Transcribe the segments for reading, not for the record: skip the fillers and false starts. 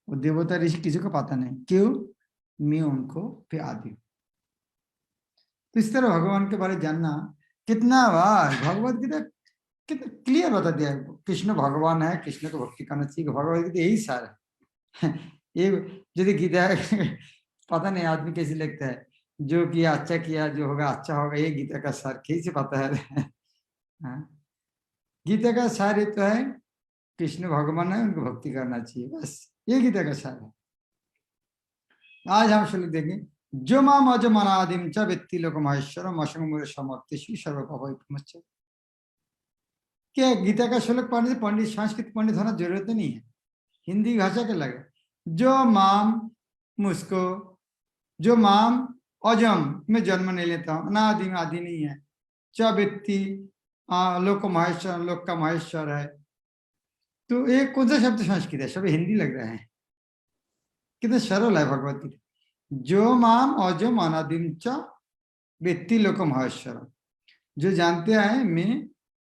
वो देवता ऋषि किसी को पता नहीं, क्यों? मैं उनको पे आदि हूं। तो इस तरह भगवान के बारे में जानना, कितना बार भगवत गीता कितना क्लियर बता दिया है। कृष्ण भगवान है, कृष्ण को भक्ति करना चाहिए, भगवत गीता यही सार है। ये यदि गीता पता नहीं आदमी कैसे लगता है, जो किया अच्छा किया, जो होगा अच्छा होगा, ये गीता का सार कैसे पता है? गीता का सार ये तो है, कृष्ण भगवान है, उनको भक्ति करना चाहिए, बस ये गीता का सार है। आज हम श्लोक देखें, जो माम अजम अनादिम च वित्ति लोक महेश्वरम असंग समर्थिषु सर्वपापविमुच्य। क्या गीता का श्लोक पढ़ने से पंडित, संस्कृत पंडित होना जरूरत नहीं है, हिंदी भाषा के लगे। जो माम, मुझको, जो माम अजम, मैं जन्म नहीं लेता हूं, अनादि आदि नहीं है, च वित्ति लोक महेश्वर, लोक का महेश्वर है। तो एक कौन सा शब्द संस्कृत है, सब हिंदी लग रहा है, कितना सरल है भगवत गीता। जो माम अजम अनादिम च वित्ति लोक महेश्वर, जो जानते हैं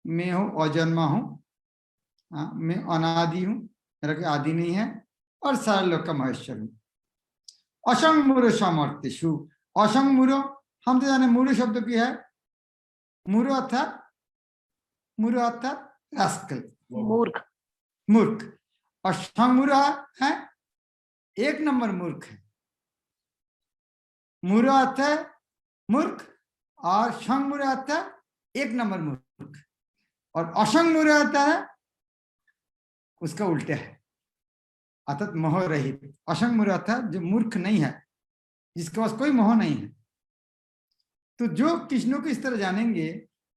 मैं हूं, अजन्मा हूं, मैं अनादि हूं, मेरा कोई आदि नहीं है, और सारे लोक का महेश्वर हूं। असंग मूरो समर्थिषु, असंग मूरो, हम तो जाने मूरो शब्द की है, मूरो अर्थात रास्कल, मूर्ख, मूर्ख। और संग है एक नंबर मूर्ख है। मूरो अर्थ है मूर्ख, और संग अर्थ है एक नंबर मूर्ख, और असंग मूरो आता है उसका उल्टा है, अर्थात मोह रहित। असंग मूर्ख अर्थात जो मूर्ख नहीं है, जिसके पास कोई मोह नहीं है। तो जो कृष्ण को इस तरह जानेंगे,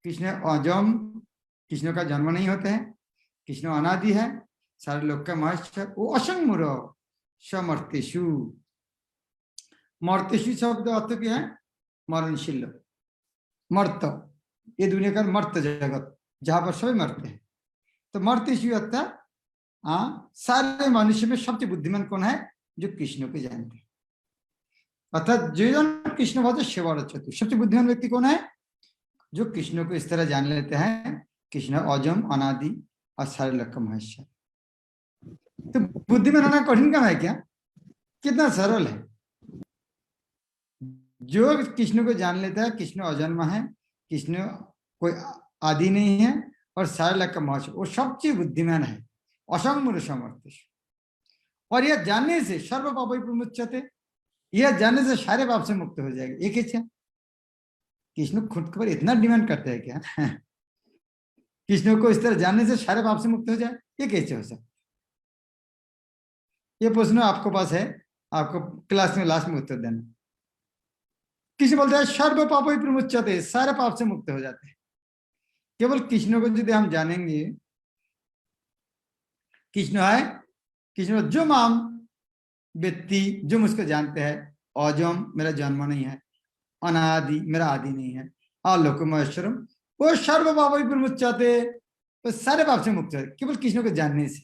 कृष्ण अजम, कृष्ण का जन्म नहीं होते हैं, कृष्ण अनादि है, सारे लोग का महेश्वर, वो असंग मूर्ख समर्तेषु। मर्तेषु शब्द अर्थ क्या है? मरणशील, मर्त, ये दुनिया का मर्त जगत जहां पर सभी मरते हैं। तो मर्तेषु अर्थात सारे मनुष्य में सबसे बुद्धिमान कौन है? जो कृष्ण को जानते हैं, अर्थात जो जन कृष्ण भक्त सेवा रचतु, सबसे बुद्धिमान व्यक्ति कौन है? जो कृष्ण को इस तरह जान लेते हैं, कृष्ण अजम अनादि और सारे लोक का महेश्वर। तो बुद्धिमान होना कठिन काम है क्या? कितना सरल है। जो कृष्ण को जान लेता है, कृष्ण अजन्मा है, कृष्ण कोई आदि नहीं है, और सारे लोक का महेश्वर, वो सबसे बुद्धिमान है, असंग समर्थ। और यह जानने से सर्व पाप विमुच्यते, यह जानने से सारे पाप से मुक्त हो जाएगा। एक इच्छा, कृष्ण खुद पर इतना डिमांड करते हैं क्या? कृष्ण को इस तरह जानने से सारे पाप से मुक्त हो जाए, ये कैसे हो सकता? ये प्रश्न आपको पास है, आपको क्लास में लास्ट में उत्तर देना। कृष्ण बोलते हैं सर्व पाप विमुच्यते, सारे पाप से मुक्त हो जाते हैं। केवल कृष्ण को यदि हम जानेंगे, कृष्ण है, कृष्ण जो माम व्यक्ति, जो मुझको जानते हैं, अजम, मेरा जन्म नहीं है, अनादि, मेरा आदि नहीं है, आलोक महेश्वरम, वो सर्व पाप विमुच्यते, वो सारे पाप से मुक्त है, केवल कृष्ण को जानने से।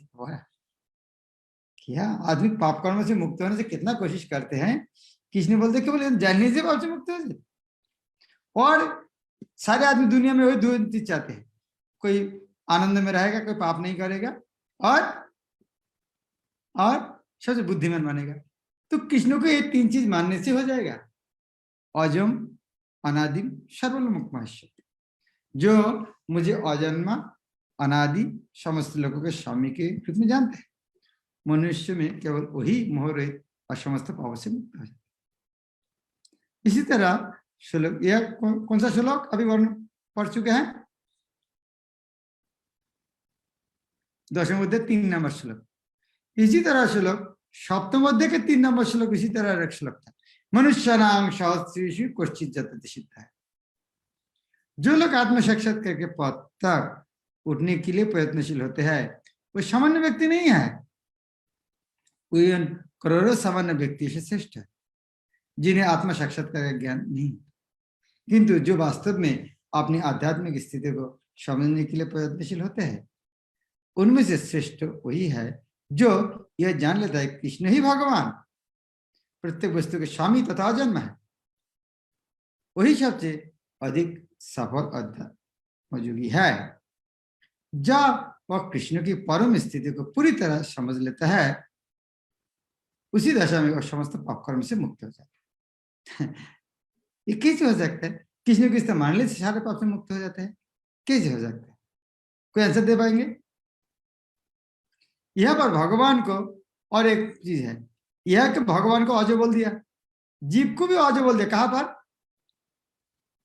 क्या आदमी पाप कर्म से मुक्त होने से कितना कोशिश करते हैं, कृष्ण बोलते केवल जानने से पाप से मुक्त हो जाए। और सारे आदमी दुनिया में वही दो चीज चाहते हैं, कोई आनंद में रहेगा, कोई पाप नहीं करेगा, और सबसे बुद्धिमान मानेगा। तो कृष्ण को ये तीन चीज मानने से हो जाएगा, अजम अनादिम सर्वलोक महेश्वर, जो मुझे अजन्मा अनादि समस्त लोगों के स्वामी के रूप में जानते हैं। मनुष्य में केवल वही मोह रहित और समस्त पाप से मुक्त हो जाता। इसी तरह श्लोक, यह कौन सा श्लोक अभी वर्ण पढ़ चुके हैं? दशम अध्याय 3 नंबर श्लोक। इसी तरह श्लोक सप्तम अध्याय के 3 नंबर श्लोक इसी तरह एक श्लोक था, मनुष्य नाम सहस्रेषु क्वचित् जतति सिद्धः। जो लोग आत्म साक्षात्कार के पद तक उठने के लिए प्रयत्नशील होते हैं, वो सामान्य व्यक्ति नहीं है, कोई करोड़ों सामान्य व्यक्ति से श्रेष्ठ है, जिन्हें आत्म साक्षात्कार का ज्ञान नहीं, किंतु जो वास्तव में अपनी आध्यात्मिक स्थिति को समझने के लिए प्रयत्नशील होते हैं, उनमें से श्रेष्ठ वही है जो यह जान लेता है कृष्ण ही भगवान, प्रत्येक वस्तु के स्वामी तथा अजन्म है। वही सबसे अधिक सफल अध्यात्मयोगी है। जब वह कृष्ण की परम स्थिति को पूरी तरह समझ लेता है, उसी दशा में वो समस्त पाप कर्म से मुक्त हो जाता है। ये कैसे हो सकता है? किसी न किसी तो मान लीजिए सारे पाप से मुक्त हो जाते हैं, कैसे हो सकता है? कोई आंसर दे पाएंगे? यहाँ पर भगवान को और एक चीज है, यह कि भगवान को अजो बोल दिया, जीव को भी अजो बोल दिया। कहां पर?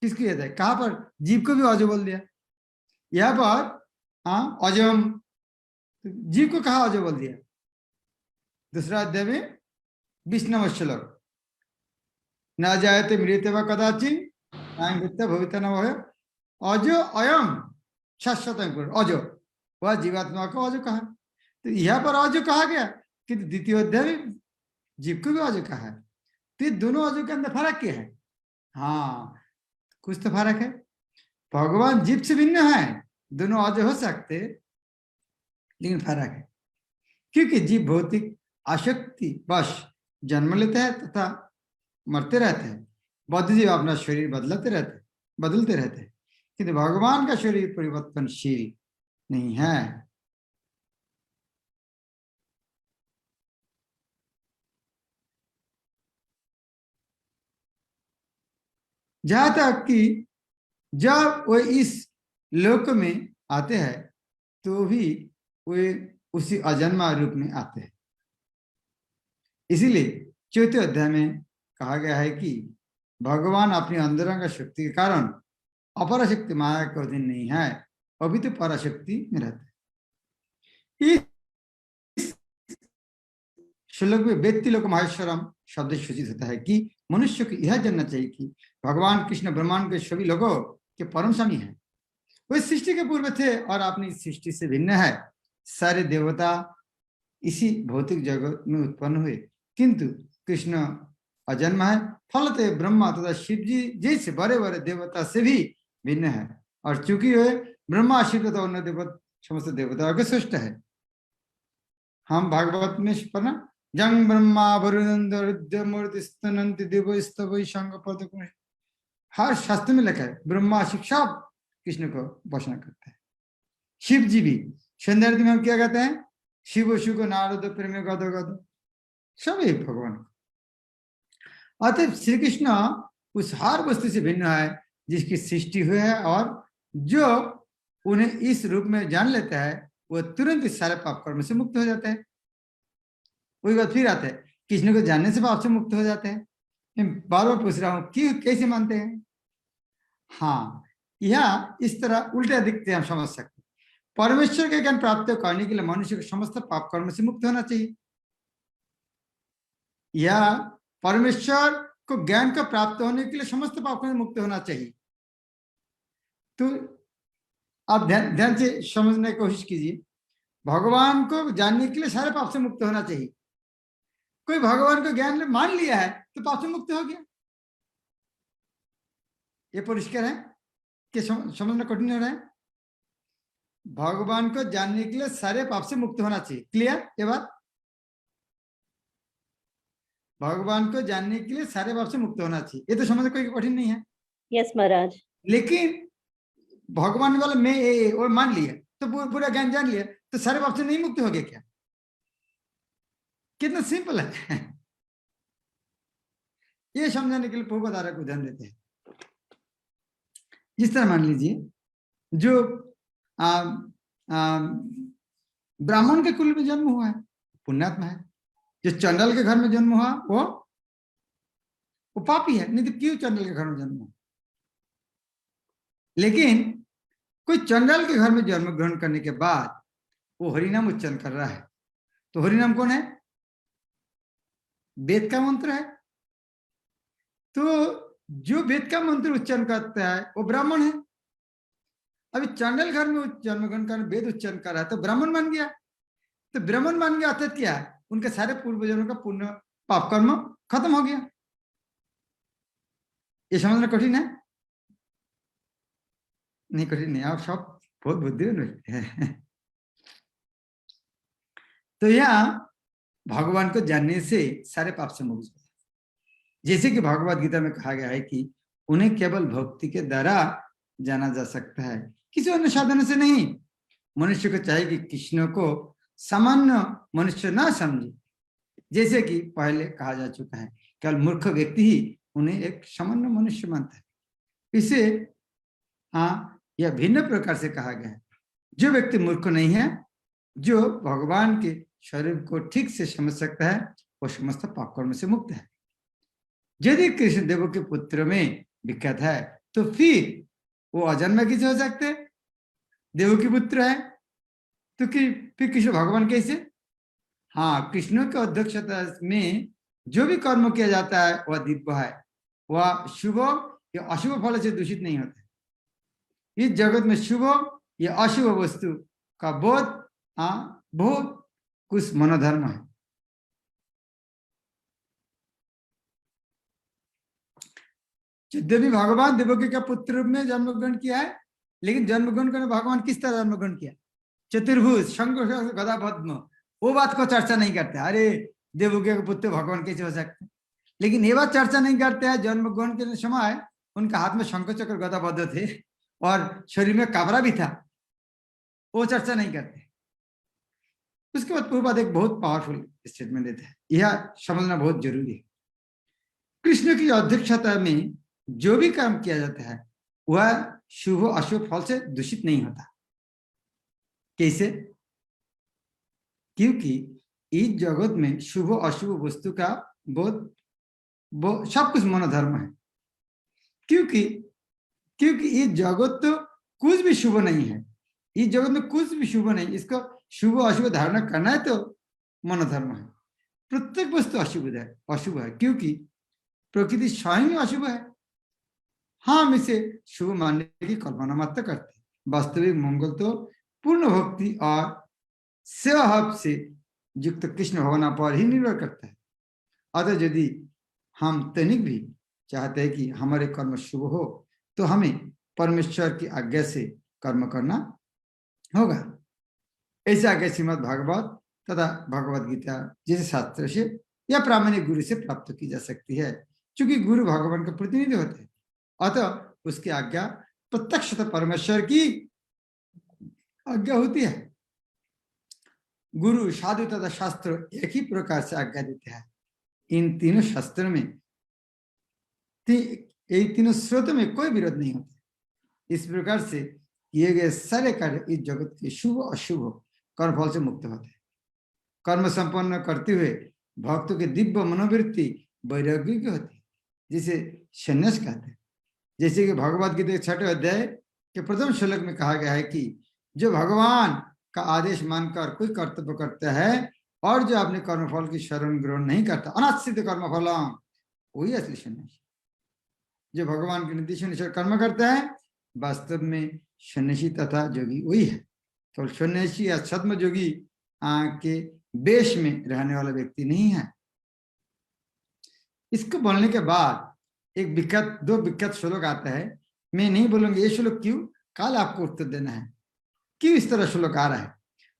किसकी याद है? कहां पर जीव को भी अजो बोल दिया? यहाँ पर हाँ अजम, जीव को कहा अजो बोल दिया? दूसरा अध्याय में 20 श्लोक, न जायते मृत्य व कदाचित भविता न भय अजो अयम शाश्वत अजो, वह जीवात्मा को अजो कहा। तो यहाँ पर अजो कहा गया, किंतु द्वितीय अध्याय में जीव को भी अजो कहा है। तो दोनों अजो के अंदर फर्क क्या है? हाँ, कुछ तो फर्क है। भगवान जीव से भिन्न है, दोनों अजो हो सकते, लेकिन फर्क है। क्योंकि जीव भौतिक आसक्ति वश जन्म लेते हैं तथा मरते रहते हैं। बद्ध जीव अपना शरीर बदलते रहते हैं, किंतु भगवान का शरीर परिवर्तनशील नहीं है। जहां तक कि जब वो इस लोक में आते हैं तो भी वे उसी अजन्मा रूप में आते हैं। इसीलिए चौथे अध्याय में कहा गया है कि भगवान अपनी अंतरंग शक्ति के कारण अपराशक्ति माया के अधीन नहीं है, अभी तो पराशक्ति में रहते हैं। इस श्लोक में व्यक्ति लोक माहेश्वरम शब्द सूचित होता है कि मनुष्य को यह जानना चाहिए कि भगवान कृष्ण ब्रह्मांड के सभी लोगों के परम स्वामी है। वे सृष्टि के पूर्व थे और अपनी सृष्टि से भिन्न है। सारे देवता इसी भौतिक जगत में उत्पन्न हुए, किंतु कृष्ण अजन्म है। फलते ब्रह्मा तथा शिव जी जैसे बड़े बड़े देवता से भी भिन्न है, और चूंकि वे ब्रह्मा शिव तथा अन्य देवता समस्त देवताओं के सृष्ट है। हम भागवत में पढ़ना, जंग ब्रह्मा वरुण रुद्र मूर्ति स्तनंति देव स्तव संग पद, हर शास्त्र में लिखा है ब्रह्मा शिक्षा कृष्ण को उपासना करते हैं। शिव जी भी सौंदर्य में हम क्या कहते हैं? शिव शिव को नारद प्रेम गद गद, सब एक भगवान को। अतः श्री कृष्ण उस हर वस्तु से भिन्न है जिसकी सृष्टि हुई है, और जो उन्हें इस रूप में जान लेता है वो तुरंत इस सारे पाप कर्म से मुक्त हो जाते हैं। वही बात फिर आते हैं, कृष्ण को जानने से पाप से मुक्त हो जाते हैं। मैं बार बार पूछ रहा हूं क्यों, कैसे मानते हैं? हाँ, यह इस तरह उल्टा दिखते हैं, हम समझ सकते हैं। परमेश्वर के ज्ञान प्राप्त करने के लिए मनुष्य को समस्त पाप कर्म से मुक्त होना चाहिए। या परमेश्वर को ज्ञान का प्राप्त होने के लिए समस्त पाप कर्म से मुक्त होना चाहिए। तो आप ध्यान से समझने की कोशिश कीजिए। भगवान को जानने के लिए सारे पाप से मुक्त होना चाहिए। कोई भगवान को ज्ञान मान लिया है तो पाप से मुक्त हो गया, ये परिष्कार है कि समझना कठिन हो रहा है? भगवान को जानने के लिए सारे पाप से मुक्त होना चाहिए। क्लियर ये बात? भगवान को जानने के लिए सारे पाप से मुक्त होना चाहिए, ये तो समझना कोई कठिन नहीं है। यस महाराज। लेकिन भगवान वाला मैं और मान लिया तो पूरा ज्ञान जान लिया तो सारे पाप से नहीं मुक्त हो गया क्या? कितना सिंपल है। ये समझाने के लिए प्रभुपाद को उदाहरण देते हैं। जिस तरह मान लीजिए जो ब्राह्मण के कुल में जन्म हुआ है, पुण्यात्मा है। जो चंडल के घर में जन्म हुआ वो पापी है, नहीं तो क्यों चंडल के घर में जन्म हुआ? लेकिन कोई चंडल के घर में जन्म ग्रहण करने के बाद वो हरिनाम उच्चारण कर रहा है, तो हरिनाम कौन है? वेद का मंत्र है। तो जो वेद का मंत्र उच्चारण करता है वो ब्राह्मण है। अभी चंडल घर में जन्म ग्रहण कर वेद उच्चारण कर रहा है तो ब्राह्मण बन गया। तो ब्राह्मण बन गया अर्थात क्या है? उनके सारे पूर्व जन्मों का पुण्य पाप कर्म खत्म हो गया। ये समझना कठिन है? नहीं कठिन नहीं, आप सब बहुत बुद्धिमान है। तो यहाँ भगवान को जानने से सारे पाप से मुक्त हो, जैसे कि भगवद गीता में कहा गया है कि उन्हें केवल भक्ति के द्वारा जाना जा सकता है, किसी अन्य साधन से नहीं। मनुष्य को चाहिए कि कृष्ण को सामान्य मनुष्य ना समझे, जैसे कि पहले कहा जा चुका है, केवल मूर्ख व्यक्ति ही उन्हें एक सामान्य मनुष्य मानता है। इसे यह भिन्न प्रकार से कहा गया है। जो व्यक्ति मूर्ख नहीं है, जो भगवान के स्वरूप को ठीक से समझ सकता है, वो समस्त पाप कर्म से मुक्त है। यदि कृष्ण देव के पुत्र में विख्यात है, तो फिर वो अजन्मा कैसे हो सकते? देव के पुत्र है तो फिर कृष्ण भगवान कैसे? हाँ, कृष्ण के अध्यक्षता में जो भी कर्म किया जाता है वह दिव्य है, वह शुभ या अशुभ फल से दूषित नहीं होता। इस जगत में शुभ या अशुभ वस्तु का बोध बहुत कुछ मनोधर्म है। यद्यपि भगवान देवकी का पुत्र रूप में जन्म ग्रहण किया है, लेकिन जन्म ग्रहण करने भगवान किस तरह जन्म ग्रहण किया? चतुर्भुज, शंख गदा पद्म, वो बात को चर्चा नहीं करते। अरे देवकी के पुत्र भगवान कैसे हो सकते? लेकिन ये बात चर्चा नहीं करते हैं, जन्म ग्रहण के समय उनका हाथ में शंख चक्र गदा पद्म थे और शरीर में काबरा भी था, वो चर्चा नहीं करते। उसके बाद पूर्वाद एक बहुत पावरफुल स्टेटमेंट देते हैं, यह समझना बहुत जरूरी है। कृष्ण की अध्यक्षता में जो भी काम किया जाता है वह शुभ अशुभ फल से दूषित नहीं होता। कैसे? क्योंकि इस जगत में शुभ अशुभ वस्तु का बहुत सब कुछ मनोधर्म है। क्योंकि ये जगत तो कुछ भी शुभ नहीं है, इस जगत में कुछ भी शुभ नहीं, इसको शुभ अशुभ धारणा करना है तो मनोधर्म है। प्रत्येक वस्तु अशुभ है क्योंकि प्रकृति स्वयं अशुभ है। हम इसे शुभ मानने की कल्पना मात्र करते हैं। वास्तविक मंगल तो पूर्ण भक्ति और सेवा भाव से युक्त कृष्ण भवना पर ही निर्भर करता है। अतः यदि हम तनिक भी चाहते हैं कि हमारे कर्म शुभ हो, तो हमें परमेश्वर की आज्ञा से कर्म करना होगा। ऐसी आज्ञा श्रीमद् भागवत तथा भगवद गीता जैसे शास्त्र से या प्रामाणिक गुरु से प्राप्त की जा सकती है। क्योंकि गुरु भगवान का प्रतिनिधि होते हैं, अतः उसकी आज्ञा प्रत्यक्षतः परमेश्वर की आज्ञा होती है। गुरु, साधु तथा शास्त्र एक ही प्रकार से आज्ञा देते हैं। इन तीनों शास्त्रों में तीनों स्रोतों में कोई विरोध नहीं होता। इस प्रकार से किए गए सारे कार्य इस जगत के शुभ अशुभ कर्मफल से मुक्त होते हैं। कर्म संपन्न करते हुए भक्तों की दिव्य मनोवृत्ति वैराग्य की होती है, जिसे संन्यास कहते हैं। जैसे कि भगवद गीता 6वें अध्याय के प्रथम श्लोक में कहा गया है कि जो भगवान का आदेश मानकर कोई कर्तव्य करता है और जो अपने कर्मफल की शरण ग्रहण नहीं करता, अनाश्रित कर्मफल, वही असली सन्यासी। जो भगवान के निर्देश अनुसार कर्म करता है वास्तव में सन्यासी तथा जोगी वही है। तो सन्यासी या छद्म जोगी के वेश में रहने वाला व्यक्ति नहीं है। इसको बोलने के बाद दो विख्यात श्लोक आता है। मैं नहीं बोलूंगा ये श्लोक क्यों, कल आपको उत्तर देना है क्यों इस तरह श्लोक आ रहा है।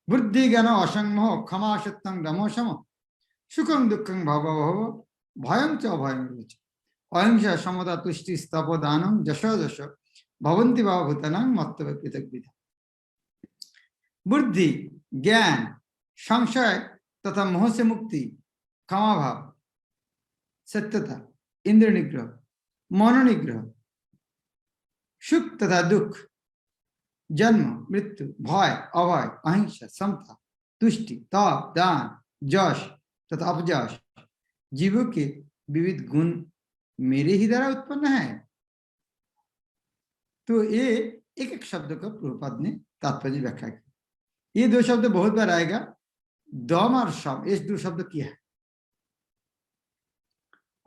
बुद्धि ज्ञान असंगमो क्षमा सत्यं दमो शमो सुखं दुखं भव भयं च अभयं अहिंसा समता तुष्टि तपोदानं जशो जशो भवन्ति भाव भूतानां मत्तव पृथग्विधा। बुद्धि, ज्ञान, संशय तथा मोह से मुक्ति, क्षमा भाव, सत्यता, इंद्र निग्रह, मनोनिग्रह, सुख तथा दुख, जन्म मृत्यु, भय अभय, अहिंसा समता तुष्टि तप दान जश तथा अपजश, जीवों के विविध गुण मेरे ही द्वारा उत्पन्न है। तो ये एक एक शब्द को प्रभुपाद ने तात्पर्य व्याख्या की। ये दो शब्द बहुत बार आएगा, दम और शम, इस दो शब्द किया है।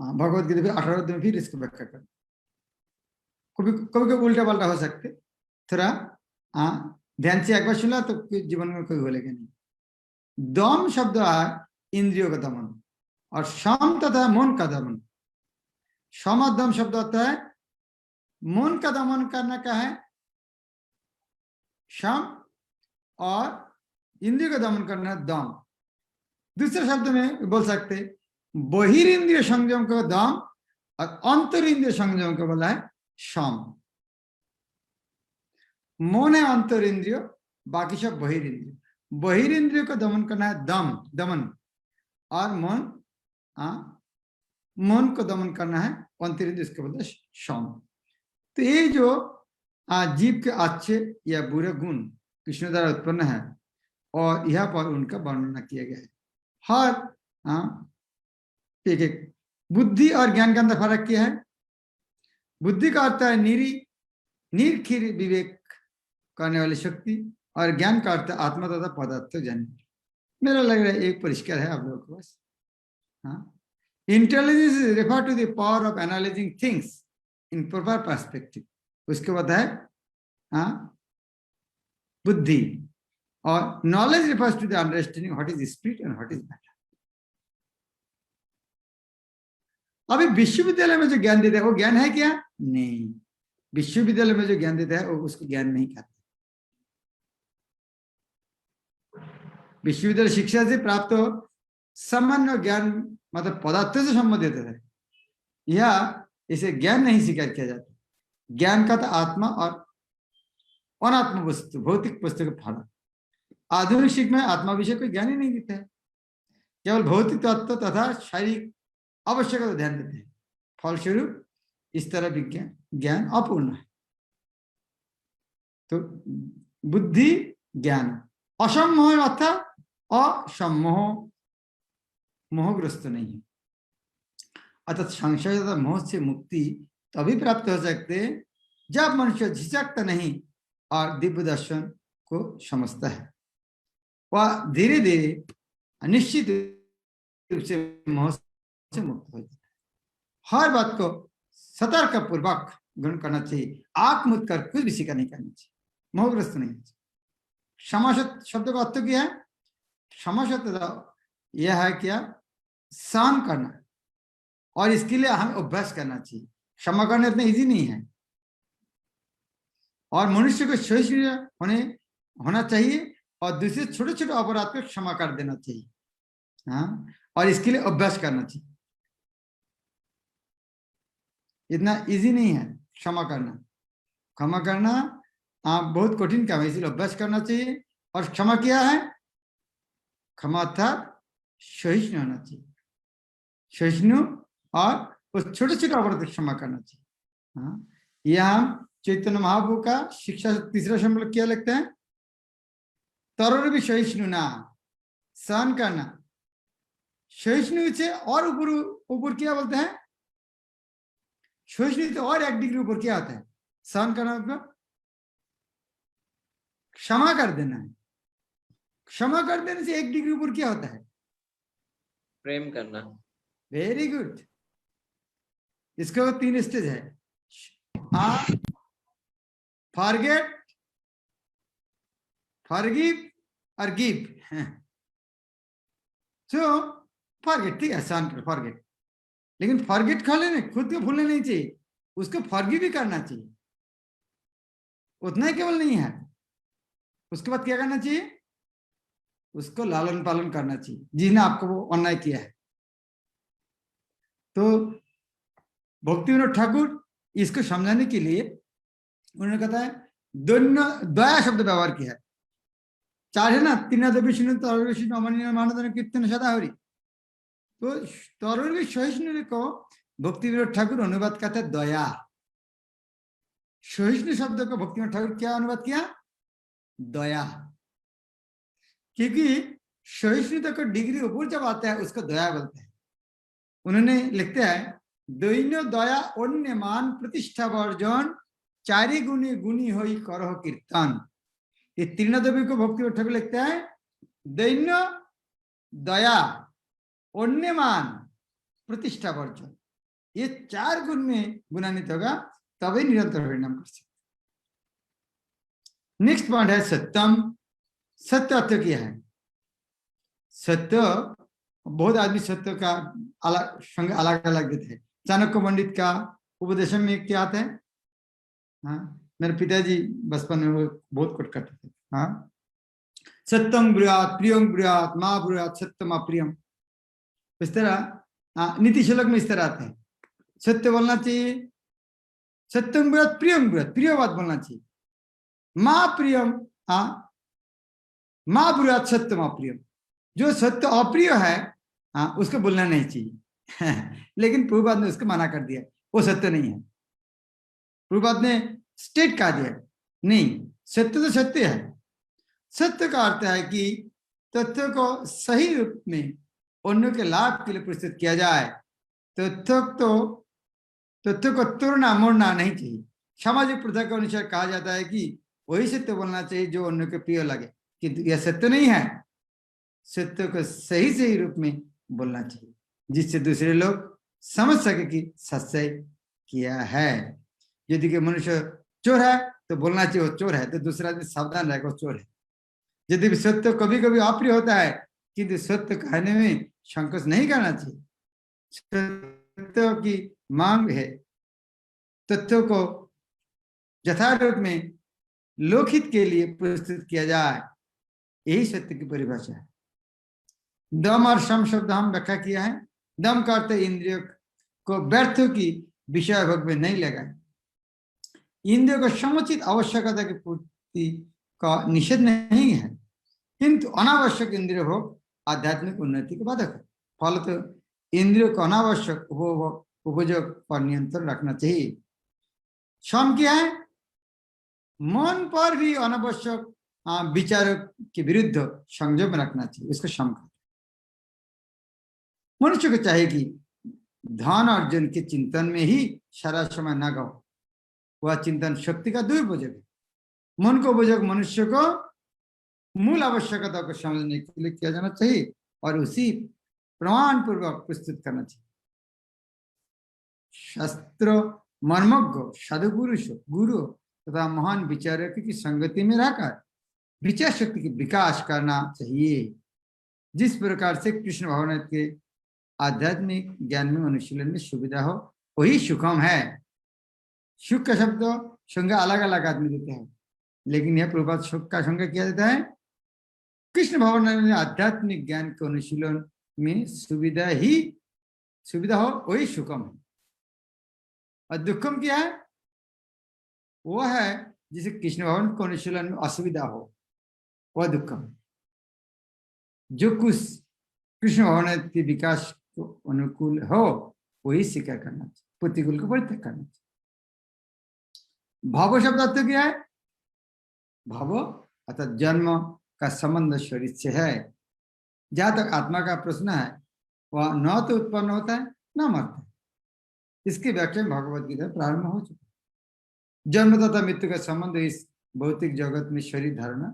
भगवत गीता 18 अध्याय में फिर इसको व्याख्या कर। कभी कभी उल्टा पल्टा हो सकते, थोड़ा ध्यान से एक बार सुना तो जीवन में कोई बोलेगा नहीं। दम शब्द है इंद्रियों का दमन और शम तथा मन का दमन। शम और दम शब्द होता है मन का दमन करना का है शम और इंद्रियों का दमन करना है दम। दूसरे शब्द में बोल सकते बहिर्ंद्रिय संयम को दम और अंतर इंद्रिय संयम को बोला है शम। मन है अंतर इंद्रिय, बाकी सब बहिर्ंद्रिय। बहिर्ंद्रिय को दमन करना है दमन और मन मन को दमन करना है, अंतरिंद्रिय इसको बोलते हैं शम। तो ये जो जीव के अच्छे या बुरे गुण कृष्ण द्वारा उत्पन्न है और यहाँ पर उनका वर्णन किया गया है। हर एक एक बुद्धि और ज्ञान के अंदर फर्क क्या है? बुद्धि का अर्थ है निरखिर विवेक करने वाली शक्ति, और ज्ञान का अर्थ आत्मा तथा पदार्थ जानने। मेरा लग रहा है एक परिष्कार है आप लोगों को बस। Intelligence is refer to the power of analysing things in proper perspective. उसके बाद है बुद्धि, और knowledge refers to the understanding what is spirit and what is matter. अभी विश्वविद्यालय में जो ज्ञान देते हैं वो ज्ञान है क्या? नहीं, विश्वविद्यालय में जो ज्ञान देता है वो उसको ज्ञान नहीं कहते। विश्वविद्यालय शिक्षा से प्राप्त हो सामान्य ज्ञान, मतलब पदार्थों से संबंधित है, यह इसे ज्ञान नहीं स्वीकार किया जाता। ज्ञान का तो आत्मा और अनात्म वस्तु, भौतिक वस्तु का फल। आधुनिक शिक्षा में आत्मा विषय कोई ज्ञान ही नहीं देता है, केवल भौतिक तत्व तथा शारीरिक आवश्यकता ध्यान देते हैं। फलस्वरूप इस तरह विज्ञान ज्ञान अपूर्ण है। तो बुद्धि ज्ञान असम्मोह अर्थात असम्मोह, मोहग्रस्त नहीं है। अर्थात संशय तथा मोह से मुक्ति तभी प्राप्त हो सकते जब मनुष्य झिझकता नहीं और दिव्य दर्शन को समझता है। वह धीरे धीरे निश्चित रूप से मोह से मुक्त हो जाता है। हर बात को सतर्क पूर्वक ग्रहण करना चाहिए, आंख मूंद कर कुछ भी स्वीकार नहीं करना चाहिए, मोहग्रस्त नहीं है। क्षमाशत शब्द का अर्थ क्या है? क्षमाशत यह है क्या? सहन करना, और इसके लिए हमें अभ्यास करना चाहिए। क्षमा करना इतना इजी नहीं है, और मनुष्य को सहिष्णु होना चाहिए, और दूसरे छोटे छोटे अपराध को क्षमा कर देना चाहिए। और इसके लिए अभ्यास करना चाहिए। इतना इजी नहीं है क्षमा करना। क्षमा करना बहुत कठिन काम है, इसलिए अभ्यास करना चाहिए। और क्षमा क्या है? क्षमा अर्थात सहिष्णु होना चाहिए, सहिष्णु, और उस छोटे छोटे अपराध को क्षमा करना चाहिए। यहाँ चैतन्य महाप्रभु का शिक्षा तीसरा शब्द क्या लगता है? तरुण भी सहिष्णु ना, सहन करना। सहिष्णु से और ऊपर क्या बोलते हैं? सहिष्णु से और एक डिग्री ऊपर क्या आता है? सहन करना मतलब क्षमा कर देना है। क्षमा कर देने से एक डिग्री ऊपर क्या होता है? प्रेम करना। Very good. इसका 3 स्टेज है। फॉरगेट, फॉरगिव और गिव। सो फॉरगेट, ठीक है, सहन कर, फॉरगेट। लेकिन फॉरगेट कर लेने, खुद को भूलना नहीं चाहिए, उसको फॉरगिव भी करना चाहिए। उतना ही केवल नहीं है, उसके बाद क्या करना चाहिए? उसको लालन पालन करना चाहिए जिसने आपको वो अन्याय किया है। तो भक्ति विनोद ठाकुर इसको समझाने के लिए उन्होंने कहता है दया शब्द व्यवहार किया है। 4 है ना, तीनाद विष्णु तरुण विष्णु अमन मानदन कीर्तन सदा हरि। तो तरुण सहिष्णु को भक्ति विनोद ठाकुर अनुवाद करते हैं दया। सहिष्णु शब्द को भक्ति विनोद ठाकुर क्या अनुवाद किया? दया। क्योंकि सहिष्णुता को डिग्री ऊपर जब आता है उसको दया बोलते हैं। उन्होंने लिखते हैं दैन्य दया अन्य मान प्रतिष्ठा वर्जन चारि गुणी गुणी होई करह कीर्तन। ये तीर्णदेवी को भक्ति ठाकुर लिखते हैं दैन्य दया अन्य मान प्रतिष्ठा वर्जन, ये 4 गुण में गुणान्वित होगा तभी निरंतर परिणाम कर सकते। नेक्स्ट पॉइंट है सत्यम। सत्य अर्थ क्या है? सत्य, बहुत आदमी सत्य का अलग अलग देते हैं। चाणक्य पंडित का उपदेश में क्या आता है? मेरे पिताजी बचपन में वो बहुत कोट करते थे। सत्यम ब्रुयात प्रियम ब्रुयात माँ ब्रुयात सत्यम अप्रियम। इस तरह नीति श्लोक में इस तरह आते हैं, सत्य बोलना चाहिए, सत्यम ब्रुयात प्रियम ब्रुयात, प्रिय बात बोलना चाहिए। माँ प्रियम, माँ ब्रुयात सत्यम अप्रियम, जो सत्य अप्रिय है उसको बोलना नहीं चाहिए। लेकिन प्रभुपाद ने उसको मना कर दिया, वो सत्य नहीं है। प्रभुपाद ने स्टेट कहा दिया, नहीं, सत्य तो सत्य है। सत्य का अर्थ है कि तथ्य को सही रूप में अन्यों के लाभ के लिए प्रस्तुत किया जाए। तथ्य को तोड़ना मोड़ना नहीं चाहिए। सामाजिक प्रथा के अनुसार कहा जाता है कि वही सत्य बोलना चाहिए जो अन्यों के प्रिय लगे, किंतु यह सत्य नहीं है। सत्य को सही सही रूप में बोलना चाहिए, जिससे दूसरे लोग समझ सके कि सच्चाई किया है। यदि कोई मनुष्य चोर है तो बोलना चाहिए वो चोर है, तो दूसरा आदमी सावधान रहेगा वो चोर है। यदि भी सत्य कभी कभी अप्रिय होता है, किंतु सत्य कहने में संकोच नहीं करना चाहिए। सत्य की मांग है, तथ्यों को यथारूप में लोकहित के लिए प्रस्तुत किया जाए, यही सत्य की परिभाषा है। दम और सम शब्द हम व्याख्या किया है। दम का अर्थ इंद्रियों को व्यर्थों की विषय भोग में नहीं लगाए। इंद्रियों को समुचित आवश्यकता की पूर्ति का निषेध नहीं है, किंतु अनावश्यक इंद्रिय भोग आध्यात्मिक उन्नति के बाधक है। फलतः इंद्रियों को अनावश्यक उपयोग पर नियंत्रण रखना चाहिए। शम क्या है? मन पर भी अनावश्यक विचारों के विरुद्ध संयम रखना चाहिए, इसको शम कहते हैं। मनुष्य को चाहिए कि धन अर्जन के चिंतन में ही सारा समय न गो, वह चिंतन शक्ति का दुरुपयोग है। मन को उपयोग मनुष्य को मूल आवश्यकता को समझने के लिए किया जाना चाहिए और उसी प्रमाण पूर्वक प्रस्तुत करना चाहिए। शास्त्र मर्मज्ञ साधु पुरुष गुरु तथा महान विचारक की संगति में रहकर विचार शक्ति की विकास करना चाहिए। जिस प्रकार से कृष्ण भगवान के आध्यात्मिक ज्ञान में अनुशीलन में सुविधा हो वही सुखम है। सुख का शब्द संज्ञा अलग अलग आदमी देते हैं, लेकिन यह प्रभुपाद सुख का संज्ञा किया जाता है कृष्ण भगवान में आध्यात्मिक ज्ञान के अनुशीलन में सुविधा हो वही सुखम है। और दुखम क्या है? वो है जिसे कृष्ण भगवान के अनुशीलन में असुविधा हो, वह दुखम। जो कुछ कृष्ण भगवान के विकास को अनुकूल हो वही स्वीकार करना चाहिए, प्रतिकूल को परित्याग करना चाहिए। भाव शब्द अर्थ क्या है? भाव अर्थात जन्म का संबंध शरीर से है। जहां तक आत्मा का प्रश्न है वह न तो उत्पन्न होता है न मरता है। इसकी व्याख्या भगवद गीता प्रारंभ हो चुका है। जन्म तथा मृत्यु का संबंध इस भौतिक जगत में शरीर धारणा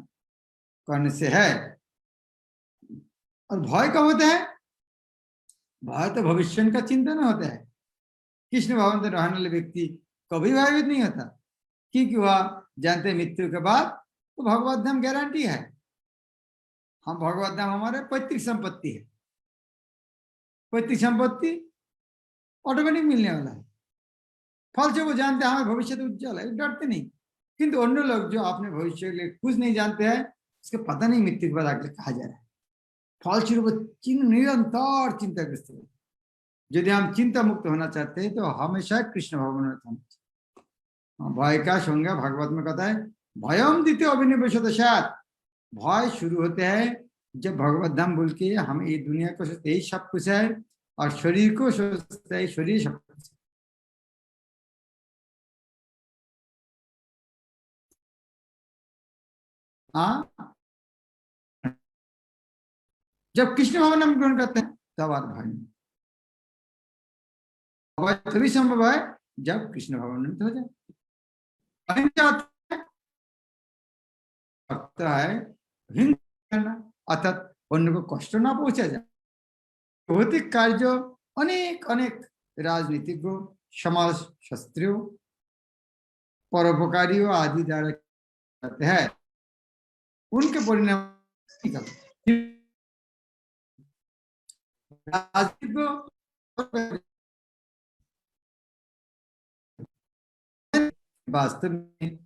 करने से है। और भय कब होता है? भय तो भविष्य का चिंतन होता है। कृष्ण भगवान में रहने वाले व्यक्ति कभी भयभीत नहीं होता, क्योंकि वह जानते मृत्यु के बाद तो भगवत धाम गारंटी है। हम भगवत धाम हमारे पैतृक संपत्ति है, पैतृक संपत्ति ऑटोमेटिक मिलने वाला है। फल से वो जानते हैं हमें भविष्य तो उज्जवल है, डरते नहीं। किंतु अन्य लोग जो अपने भविष्य के लिए कुछ नहीं जानते हैं, उसके पता नहीं मृत्यु के बाद आगे कहा जा रहा है। फलस्वरूप निरंतर चिंताग्रस्त है। यदि हम चिंता मुक्त होना चाहते हैं तो हमेशा कृष्ण भगवान में होना चाहिए। भय का संज्ञा भागवत में कहता है भयम द्वितीय अभिनिवेशत। भय शुरू होते हैं जब भगवत धाम बोल के हम ये दुनिया को सोचते ही सब कुछ है और शरीर को सोचते है शरीर सब कुछ है। हाँ, जब कृष्ण भगवान नाम ग्रहण करते हैं तब और भय नहीं। भय तभी संभव है जब कृष्ण भगवान हो जाए। है अर्थात अन्य को कष्ट ना पहुंचा जाए। भौतिक कार्य अनेक अनेक राजनीतिज्ञों, समाज शास्त्रियों, परोपकारियों आदि द्वारा करते हैं, उनके परिणाम वास्तव में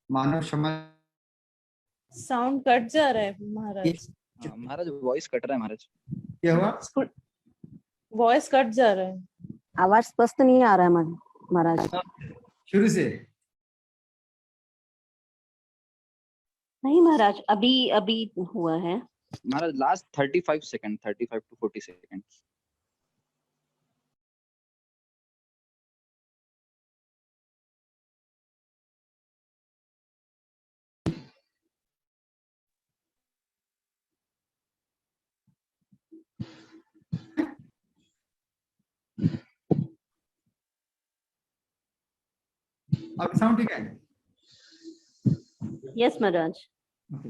मानव समाज साउंड कट जा रहा है महाराज। महाराज वॉइस कट रहा है महाराज। क्या हुआ? वॉइस कट जा रहा है, आवाज स्पष्ट नहीं आ रहा है महाराज। शुरू से नहीं महाराज, अभी अभी हुआ है महाराज लास्ट 35 सेकंड 35 to 40 सेकंड। अब साउंड ठीक है? यस महाराज।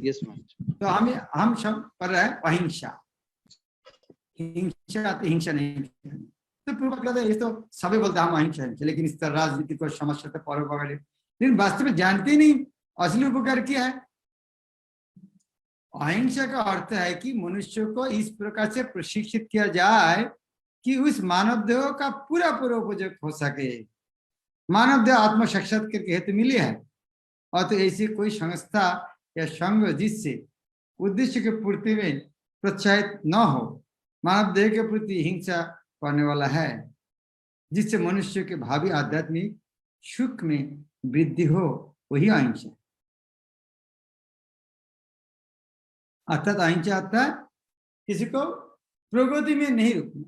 यस महाराज। तो हम सब कर रहे हैं अहिंसा। हिंसा तो हिंसा नहीं करनी। तो पूर्व कहते हैं ये तो सभी बोलते हैं हम अहिंसा हैं, लेकिन इस तरह राजनीति को समस्या तो परोपकार, लेकिन वास्तव में जानते ही नहीं असली उपकार क्या है। अहिंसा का अर्थ है कि मनुष्य को इस प्रकार से प्रशिक्षित किया जाए कि उस मानव देह का पूरा पूरा उपयोग हो सके। मानव देह आत्म साक्षात्कार के हेतु मिली है, और तो ऐसी कोई संस्था या संघ जिससे उद्देश्य के पूर्ति में प्रोत्साहित न हो, मानव देह के प्रति हिंसा करने वाला है, जिससे मनुष्य के भावी आध्यात्मिक सुख में वृद्धि हो, वही अहिंसा। अर्थात अहिंसा आता है किसी को प्रगति में नहीं रुकना।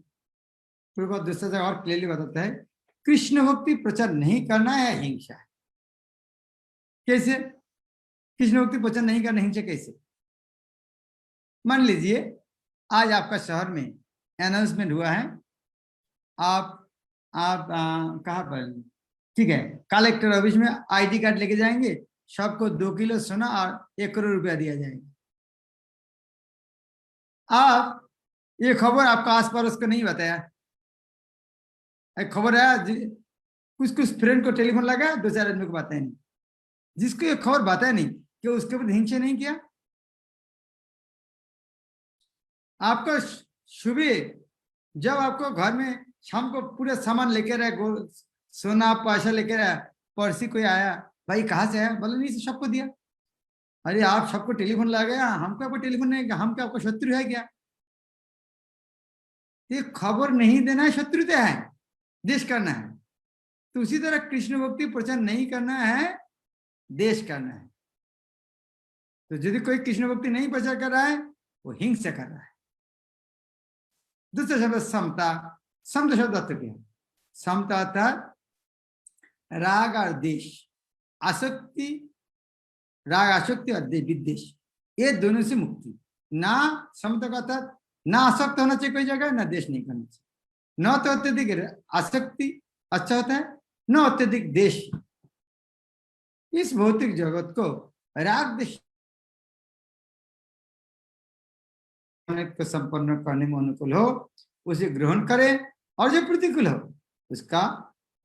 प्रगति दूसरा जगह और क्लियरली बताता है, कृष्ण भक्ति प्रचार नहीं करना है हिंसा है। कैसे कृष्ण भक्ति प्रचार नहीं करना हिंसा कैसे? मान लीजिए आज आपका शहर में अनाउंसमेंट हुआ है, आप कहाँ पर, ठीक है, कलेक्टर ऑफिस में आईडी कार्ड लेके जाएंगे, सबको 2 किलो सोना और 1 करोड़ रुपया दिया जाएगा। आप ये खबर आपका आस पड़ोस को नहीं बताया, एक खबर है कुछ फ्रेंड को टेलीफोन लगा, 2-4 आदमी को बताया नहीं, जिसको ये खबर बताया नहीं कि उसके ऊपर हिंसा नहीं किया। आपको सुबह जब आपको घर में शाम को पूरे सामान लेके रहे, सोना पैसा लेके रहे, पड़ोसी कोई आया, भाई कहाँ से आया, बोले नहीं सबको दिया। अरे आप सबको टेलीफोन लगाया, हमको आपको टेलीफोन नहीं, हम क्या आपको शत्रु है क्या? ये खबर नहीं देना है शत्रुता है, देश करना है। तो उसी तरह कृष्ण भक्ति प्रचार नहीं करना है, देश करना है। तो यदि कोई कृष्ण भक्ति नहीं प्रचार कर रहा है, वो हिंसा कर रहा है। दूसरा शब्द समता। समता शब्द अर्थ क्या है? समता अर्थात राग और देश, आसक्ति, राग आसक्ति और विद्वेष, ये दोनों से मुक्ति। ना समता का अर्थात ना आसक्त होना चाहिए कोई जगह, ना देश नहीं करना चाहिए। न तो अत्यधिक आसक्ति अच्छा होता है, न अत्यधिक देश। इस भौतिक जगत को राग देश को संपन्न करने में अनुकूल हो उसे ग्रहण करे, और जो प्रतिकूल हो उसका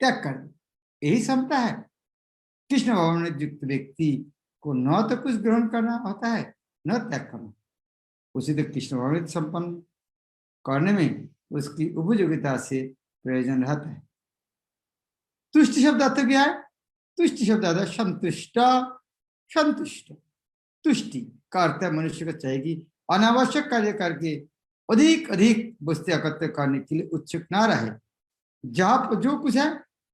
त्याग करे। यही समता है। कृष्ण भगवान में युक्त व्यक्ति को न तो कुछ ग्रहण करना होता है, न त्याग करना। उसी तो कृष्ण भगवान संपन्न करने में उसकी उपयोगिता से प्रयोजन रहता है। तुष्टि शब्द अर्थ क्या है? तुष्टि शब्द अर्थ संतुष्ट। संतुष्ट तुष्टि का अर्थ मनुष्य को चाहिए अनावश्यक कार्य करके अधिक अधिक वस्तु एकत्र करने के लिए उत्सुक ना रहे। जहां जो कुछ है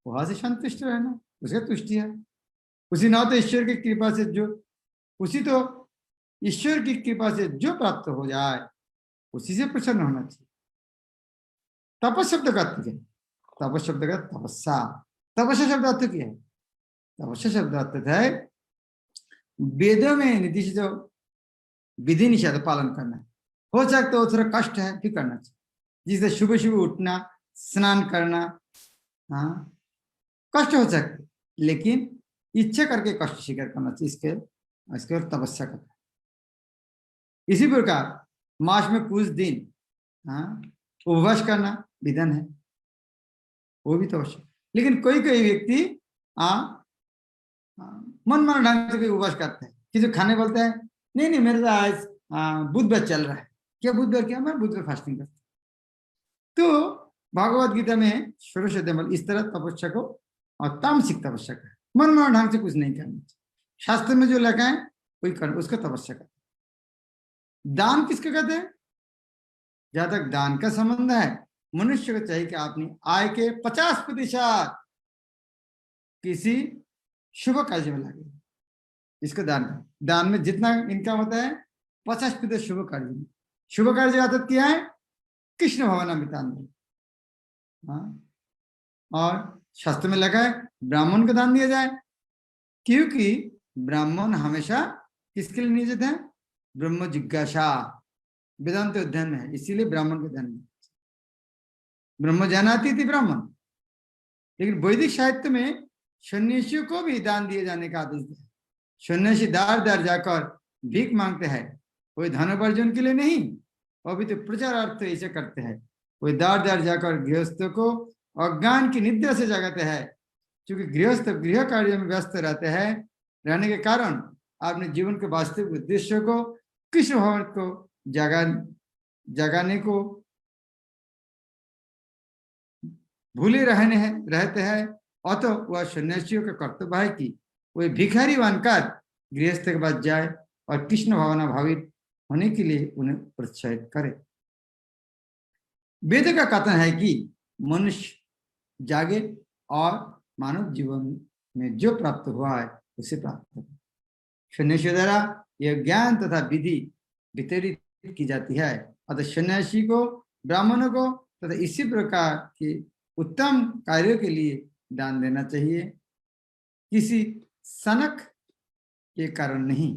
वहां से संतुष्ट रहना, उसका तुष्टि है। उसी ना तो ईश्वर की कृपा से ईश्वर की कृपा से जो प्राप्त हो जाए उसी से प्रसन्न होना चाहिए। तपस शब्द का अर्थ क्या है? तपस शब्द का तपस्या। तपस्या शब्द अर्थ क्या है? तपस्या शब्द अर्थ है वेदों में निर्दिष्ट जो विधि निषेध पालन करना है। हो सकता है थोड़ा कष्ट है, फिर करना चाहिए। जिससे सुबह सुबह उठना, स्नान करना, हाँ कष्ट हो सकता है, लेकिन इच्छा करके कष्ट स्वीकार करना चाहिए। इसके और तपस्या करना। इसी प्रकार मास में कुछ दिन उपवास करना विधान है, वो भी तपस्या। लेकिन कोई कोई व्यक्ति मन मन ढंग से उपवास करते हैं कि जो खाने बोलते हैं नहीं नहीं मेरे तो आज बुधवार चल रहा है, क्या बुधवार, क्या मैं बुधवार फास्टिंग करता। तो भगवत गीता में षोडश अध्याय इस तरह तपस्या को और तामसिक तपस्या का मन मन ढंग से कुछ नहीं करना। शास्त्र में जो लिखा है वही कर, उसका तपस्या कर। दान किसको कहते हैं? जहां तक दान का संबंध है, मनुष्य को चाहिए कि अपनी आय के 50% किसी शुभ कार्य में लगे। इसका दान में जितना इनकम होता है 50% शुभ कार्य में। शुभ कार्य आदत क्या है? कृष्ण भवनामृतांजलि। और शास्त्र में लगा है ब्राह्मण को दान दिया जाए, क्योंकि ब्राह्मण हमेशा किसके लिए नियोजित है? ब्रह्म जिज्ञासा वेदांत अध्ययन में है, इसीलिए ब्राह्मण को दान। ब्रह्म जानाति थी ब्राह्मण। लेकिन वैदिक साहित्य में सन्यासियों को भी दान दिए जाने का आदेश दिया। सन्यासी दार दार जाकर भीख मांगते हैं, कोई धनोपार्जन के लिए नहीं, अभी तो प्रचारार्थ ऐसे करते हैं। कोई दार दार जाकर गृहस्थों को अज्ञान की निद्रा से जगाते हैं। क्योंकि गृहस्थ गृह कार्य में व्यस्त रहते हैं, रहने के कारण अपने जीवन के वास्तविक उद्देश्य को, कृष्ण भगवान को जगाने को भूले रहते हैं। अतः वह सन्यासियों का कर्तव्य है कि वे भिखारी बनकर गृहस्थ के पास जाए और कृष्ण भावना भावित होने के लिए उन्हें प्रोत्साहित करे। वेद का कथन है कि मनुष्य जागे और मानव जीवन में जो प्राप्त हुआ है उसे प्राप्त करे। सन्यासी द्वारा यह ज्ञान तथा विधि वितरित की जाती है। अतः सन्यासी को, ब्राह्मणों को तथा इसी प्रकार के उत्तम कार्यों के लिए दान देना चाहिए, किसी सनक के कारण नहीं।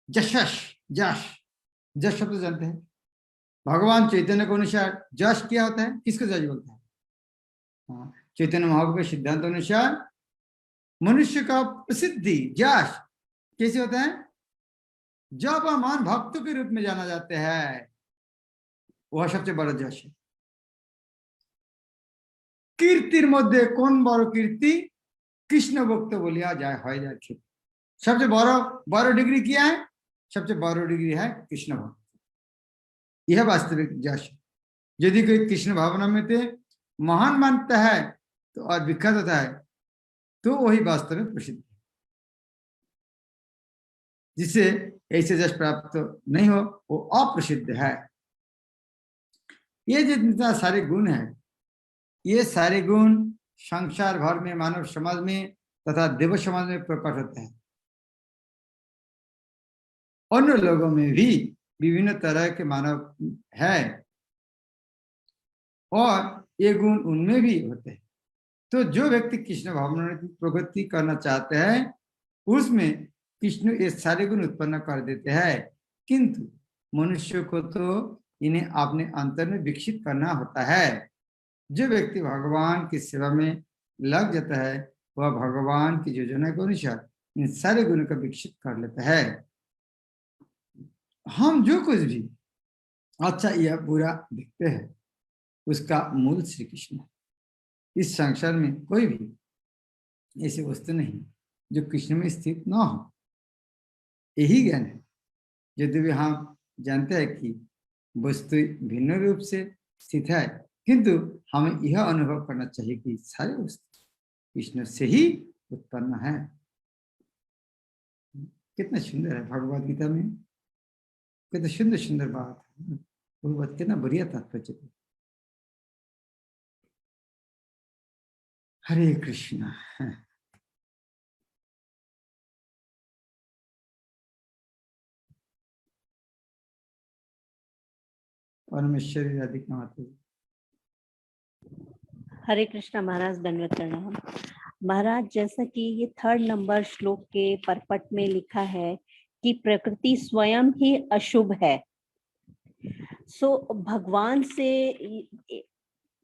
जश शब्द जानते हैं? भगवान चैतन्य के अनुसार जश क्या होता है, किसको जश बोलते हैं? हाँ, चैतन्य महाप्रभु के सिद्धांत अनुसार मनुष्य का प्रसिद्धि जश कैसे होता है? जब मान भक्तों के रूप में जाना जाते हैं, वह सबसे बड़ा जश है। कीर्तिर मध्य कौन बड़ कीर्ति? कृष्ण भक्त बोलिया जाए হয় যায় कीर्ति। सबसे बड़ा डिग्री क्या है? सबसे बड़ा डिग्री है कृष्ण भक्त। यह वास्तविक जश। यदि कोई कृष्ण भावना में थे महान मानता है तो और विख्यात होता है, तो वही वास्तव में प्रसिद्ध है। जिसे ऐसे जश प्राप्त नहीं हो वो अप्रसिद्ध है। ये जितना सारे गुण है, ये सारे गुण संसार भर में, मानव समाज में तथा देव समाज में प्रकट होते हैं। अन्य लोगों में भी विभिन्न तरह के मानव है और ये गुण उनमें भी होते हैं। तो जो व्यक्ति कृष्ण भावना की प्रगति करना चाहते हैं, उसमें कृष्ण ये सारे गुण उत्पन्न कर देते हैं। किंतु मनुष्य को तो इन्हें अपने अंतर में विकसित करना होता है। जो व्यक्ति भगवान की सेवा में लग जाता है, वह भगवान की योजना के अनुसार इन सारे गुणों को विकसित कर लेता है। हम जो कुछ भी अच्छा या बुरा देखते हैं, उसका मूल श्री कृष्ण है। इस संसार में कोई भी ऐसी वस्तु नहीं जो कृष्ण में स्थित न हो। यही ज्ञान है। यदि भी हम जानते हैं कि वस्तु भिन्न रूप से स्थित है, किंतु हमें यह अनुभव करना चाहिए कि सारे वस्तु कृष्ण से ही उत्पन्न है। कितना सुंदर है भगवद गीता में, कितना सुंदर सुंदर बात है। वो बात कितना बढ़िया तात्पर्य। हरे कृष्णा। परमेश्वरी राधिका माता। हरे कृष्णा महाराज, दंडवत प्रणाम महाराज। जैसा कि ये 3rd नंबर श्लोक के परपट में लिखा है कि प्रकृति स्वयं ही अशुभ है। सो भगवान से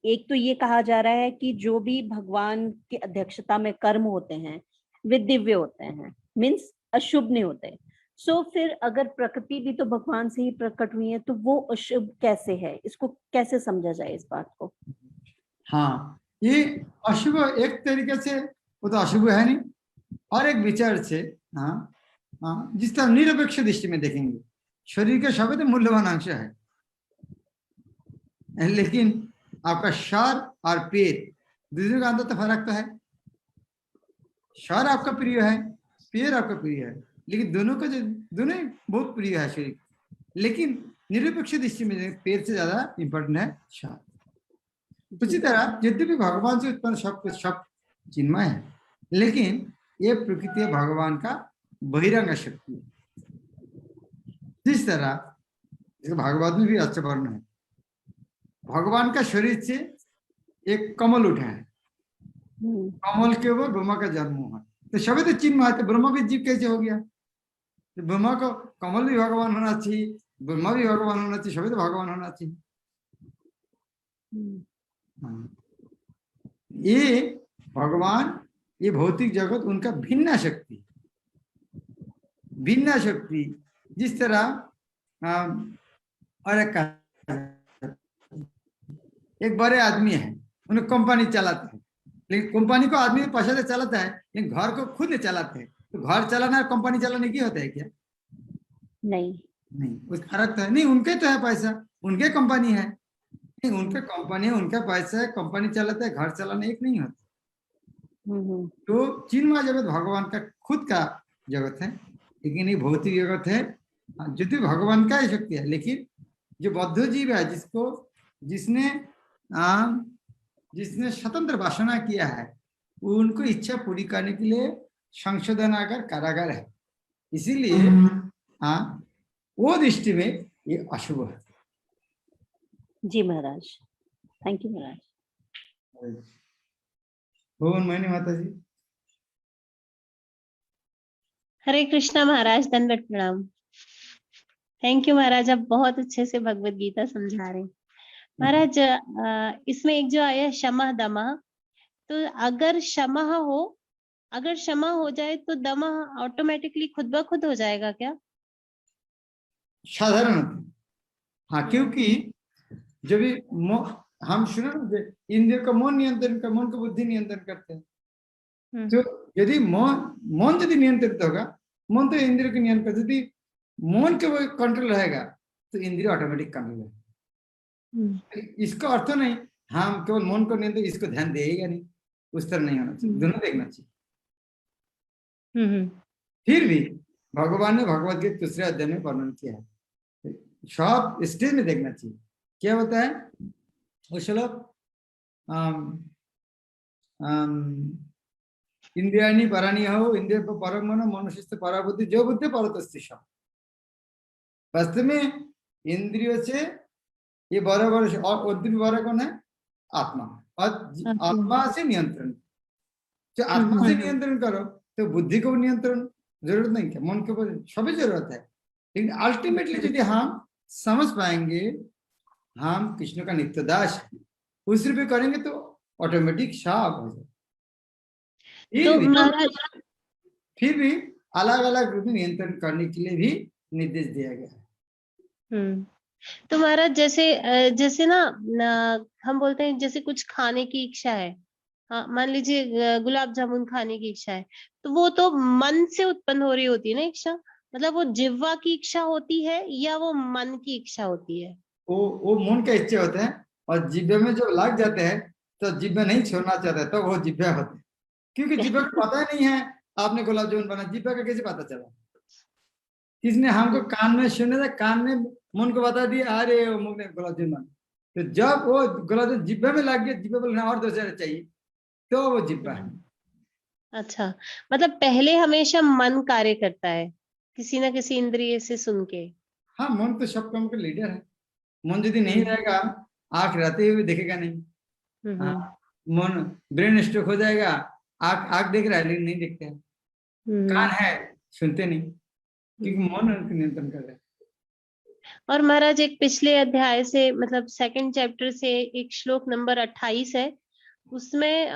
एक तो ये कहा जा रहा है कि जो भी भगवान की अध्यक्षता में कर्म होते हैं वे दिव्य होते हैं, मीन्स अशुभ नहीं होते। सो फिर अगर प्रकृति भी तो भगवान से ही प्रकट हुई है, तो वो अशुभ कैसे है? इसको कैसे समझा जाए इस बात को? हाँ, ये अशुभ एक तरीके से वो तो अशुभ है नहीं, और एक विचार से हाँ जिस तरह निरपेक्ष दृष्टि में देखेंगे, शरीर के सभी तो मूल्यवान अंश है, लेकिन आपका सर और पेट दूसरे का अंदर तो फर्क तो है। सर आपका प्रिय है, पैर आपका प्रिय है, लेकिन दोनों का जो दोनों बहुत प्रिय है शरीर, लेकिन निरपेक्ष दृष्टि में पैर से ज्यादा इंपॉर्टेंट है सर। उसी तरह यद्यपि भगवान से उत्पन्न सब कुछ सब चिन्मय है, लेकिन ये प्रकृति भगवान का बहिरंग शक्ति है। जिस तरह भागवत में भी अच्छा वर्ण है, भगवान का शरीर से एक कमल उठा है, कमल के ऊपर ब्रह्मा का जन्म हुआ, तो सभी तो चिन्ह है, तो ब्रह्मा भी जीव कैसे हो गया? तो ब्रह्मा को कमल भी भगवान होना चाहिए, ब्रह्मा भी भगवान होना चाहिए, सभी तो भगवान होना चाहिए। ये भगवान, ये भौतिक जगत उनका भिन्न शक्ति, भिन्न शक्ति। जिस तरह और एक बड़े आदमी है, उन्हें कंपनी चलाते हैं, लेकिन कंपनी को आदमी पैसा से चलाता है, लेकिन घर को खुद नहीं चलाते हैं। तो घर चलाना और कंपनी चलाने की होता है क्या? नहीं, नहीं, कुछ फर्क तो है नहीं। उनके तो है पैसा, उनके कंपनी है, नहीं उनके कंपनी है, उनका पैसा है, कंपनी चलाता है, घर चलाना एक नहीं होता। तो चिन्मय जगत भगवान का खुद का जगत है, लेकिन ये भौतिक जगत है जो तो भगवान का ही शक्ति है। लेकिन जो बद्ध जीव है, जिसने स्वतंत्र वासना किया है, उनको इच्छा पूरी करने के लिए संशोधनागार कारागार है। इसीलिए वो दृष्टि में ये अशुभ है। जी महाराज, थैंक यू महाराज। भुवन मोहिनी माता जी। हरे कृष्णा महाराज, दंडवत प्रणाम। थैंक यू महाराज, आप बहुत अच्छे से भगवत गीता समझा रहे हैं महाराज। इसमें एक जो आया क्षमा दमः, तो अगर क्षमा हो जाए तो दमः ऑटोमेटिकली खुद ब खुद हो जाएगा क्या? साधारण, हाँ, क्योंकि जब हम सुना इंद्रियों का मन नियंत्रण का, मन को बुद्धि नियंत्रण करते हैं। तो यदि मन यदि नियंत्रित होगा, मन तो इंद्रिय को नियंत्रण, यदि मन के वो कंट्रोल रहेगा तो इंद्रिय ऑटोमेटिक कंट्रोल है। इसका अर्थ नहीं हम केवल मन को नियंत्रण, इसको ध्यान देगा नहीं, उस तरह नहीं होना चाहिए, दोनों देखना चाहिए। फिर भी भगवान ने भगवत गीता दूसरे अध्याय में वर्णन किया है, सब स्टेज में देखना चाहिए। क्या होता है वो श्लोक? इंद्रियाणि पराणि हो, इंद्रिय परम मनो, मनुष्य पराबुद्धि, जो बुद्धि परतस्तिषा। वास्तव में इंद्रियों से ये बड़ा और उद्दिन बड़ा कौन है? आत्मा। और आत्मा से नियंत्रण, जो आत्मा से नियंत्रण करो तो बुद्धि को नियंत्रण जरूरत नहीं क्या, मन के ऊपर सभी जरूरत है। लेकिन अल्टीमेटली यदि हम समझ पाएंगे हम कृष्ण का नित्य दास है, उस रूप में करेंगे तो ऑटोमेटिक साफ हो जाए। फिर भी अलग अलग रूप में नियंत्रण करने के लिए भी निर्देश दिया गया है। तो महाराज जैसे ना हम बोलते हैं जैसे कुछ खाने की इच्छा है, हाँ मान लीजिए गुलाब जामुन खाने की इच्छा है, तो वो तो मन से उत्पन्न हो रही होती है ना इच्छा, मतलब वो जिह्वा की इच्छा होती है या वो मन की इच्छा होती है? वो मन का इच्छा होता है, और जिह्वा में जब लग जाते हैं तो जिह्वा नहीं छोड़ना चाहता, तो वो जिह्वा होते हैं। क्योंकि जिह्वा को पता नहीं है आपने गुलाब जामुन बना, जिह्वा का कैसे पता चला? किसने हमको कान में सुने था, कान में मन को बता दिया अरे वो मुख ने गुलाब जामुन बना, तो जब वो गुलाब जामुन जिह्वा में लग गया, जिह्वा बोलना और दूसरा चाहिए, तो वो जिह्वा है। अच्छा, मतलब पहले हमेशा मन कार्य करता है किसी ना किसी इंद्रिय से सुन के। हाँ, मन तो सब काम का लीडर है। मन यदि नहीं रहेगा, आंख रहते हुए देखेगा नहीं, मन ब्रेन स्ट्रोक हो जाएगा, आंख देख रहा है लेकिन नहीं देखते हैं, कान है सुनते नहीं, क्योंकि मन उनको नियंत्रण कर रहा है। और महाराज एक पिछले अध्याय से, मतलब सेकंड चैप्टर से एक श्लोक नंबर 28 है, उसमें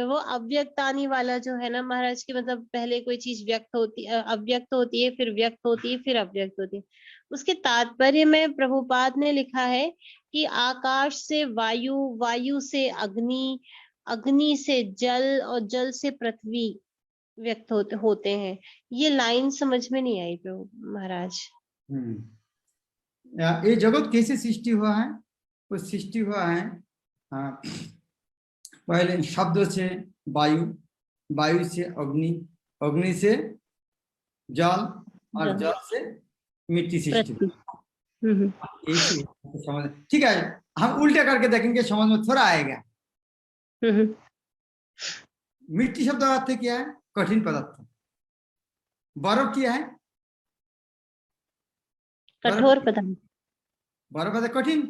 वो अव्यक्तानी वाला जो है ना महाराज की, मतलब पहले कोई चीज अव्यक्त होती है, फिर व्यक्त होती है, फिर अव्यक्त होती है। उसके तात्पर्य में प्रभुपाद ने लिखा है कि आकाश से वायु, वायु से अग्नि, अग्नि से जल और जल से पृथ्वी व्यक्त होते हैं। ये लाइन समझ में नहीं आई प्रभु महाराज। ये जगत कैसे सृष्टि हुआ है? वो सृष्टि हुआ है पहले शब्द से वायु, वायु से अग्नि, अग्नि से जल और जल से मिट्टी सृष्टि। समझ ठीक है, हम उल्टा करके देखेंगे, समझ में थोड़ा आएगा। मिट्टी शब्द अर्थ क्या है? कठिन पदार्थ। बर्फ क्या है? कठोर पदार्थ। बर्फ है कठिन,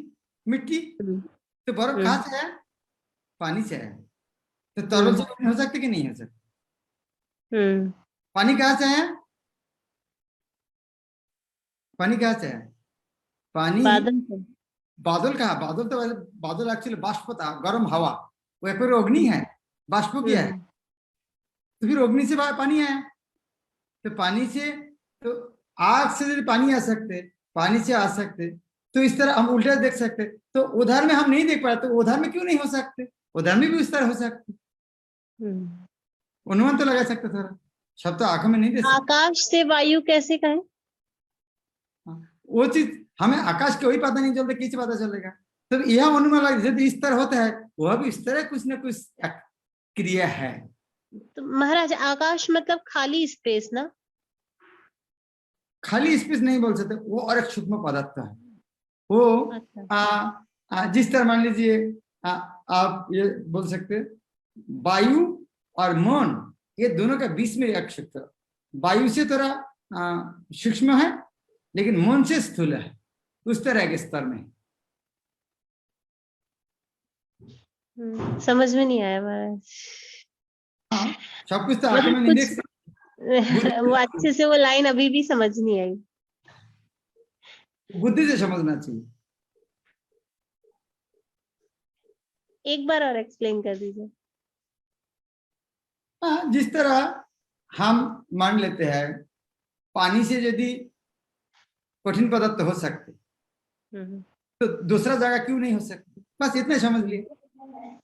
मिट्टी। तो बर्फ कहाँ से है? पानी से है। तो तरल से कठिन हो सकते कि नहीं हो सकते? पानी कहाँ से है? पानी कहाँ से है? पानी बादल कहाँ? बादल तो बादल एक्चुअली बाष्प था, गर्म हवा, वो एक बार अग्नि है, बाष्प किया है, तो फिर अग्नि से पानी आया, तो पानी से, तो आग से यदि पानी आ सकते, पानी से आ सकते, तो इस तरह हम उल्टा देख सकते, तो उधर में हम नहीं देख पाए, तो उधर में क्यों नहीं हो सकते, उधर में भी उस तरह हो सकते, अनुमान तो लगा सकते थोड़ा, सब तो आंखों में नहीं दे सकते। आकाश से वायु कैसे कहें? वो चीज हमें आकाश के वही पता नहीं चलता, किस पता चलेगा, तो यह अनुमान लगा, यदि इस तरह होता है वह भी इस तरह कुछ ना कुछ क्रिया है। तो महाराज आकाश मतलब खाली स्पेस ना? खाली स्पेस नहीं बोल सकते, वो और एक सूक्ष्म पदार्थ है वो। अच्छा। जिस तरह मान लीजिए आप ये बोल सकते, वायु और मन, ये दोनों के बीच में एक शक्ति, वायु से थोड़ा सूक्ष्म है लेकिन मन से स्थूल है, उस तरह के स्तर में। समझ में नहीं आया महाराज। सब कुछ तो आंखों में नहीं देख सकते। वो अच्छे से वो लाइन अभी भी समझ नहीं आई। बुद्धि से समझना चाहिए। एक बार और एक्सप्लेन कर दीजिए। जिस तरह हम मान लेते हैं पानी से यदि कठिन पदार्थ हो सकते, तो दूसरा जगह क्यों नहीं हो सकती, बस इतना समझ लिए।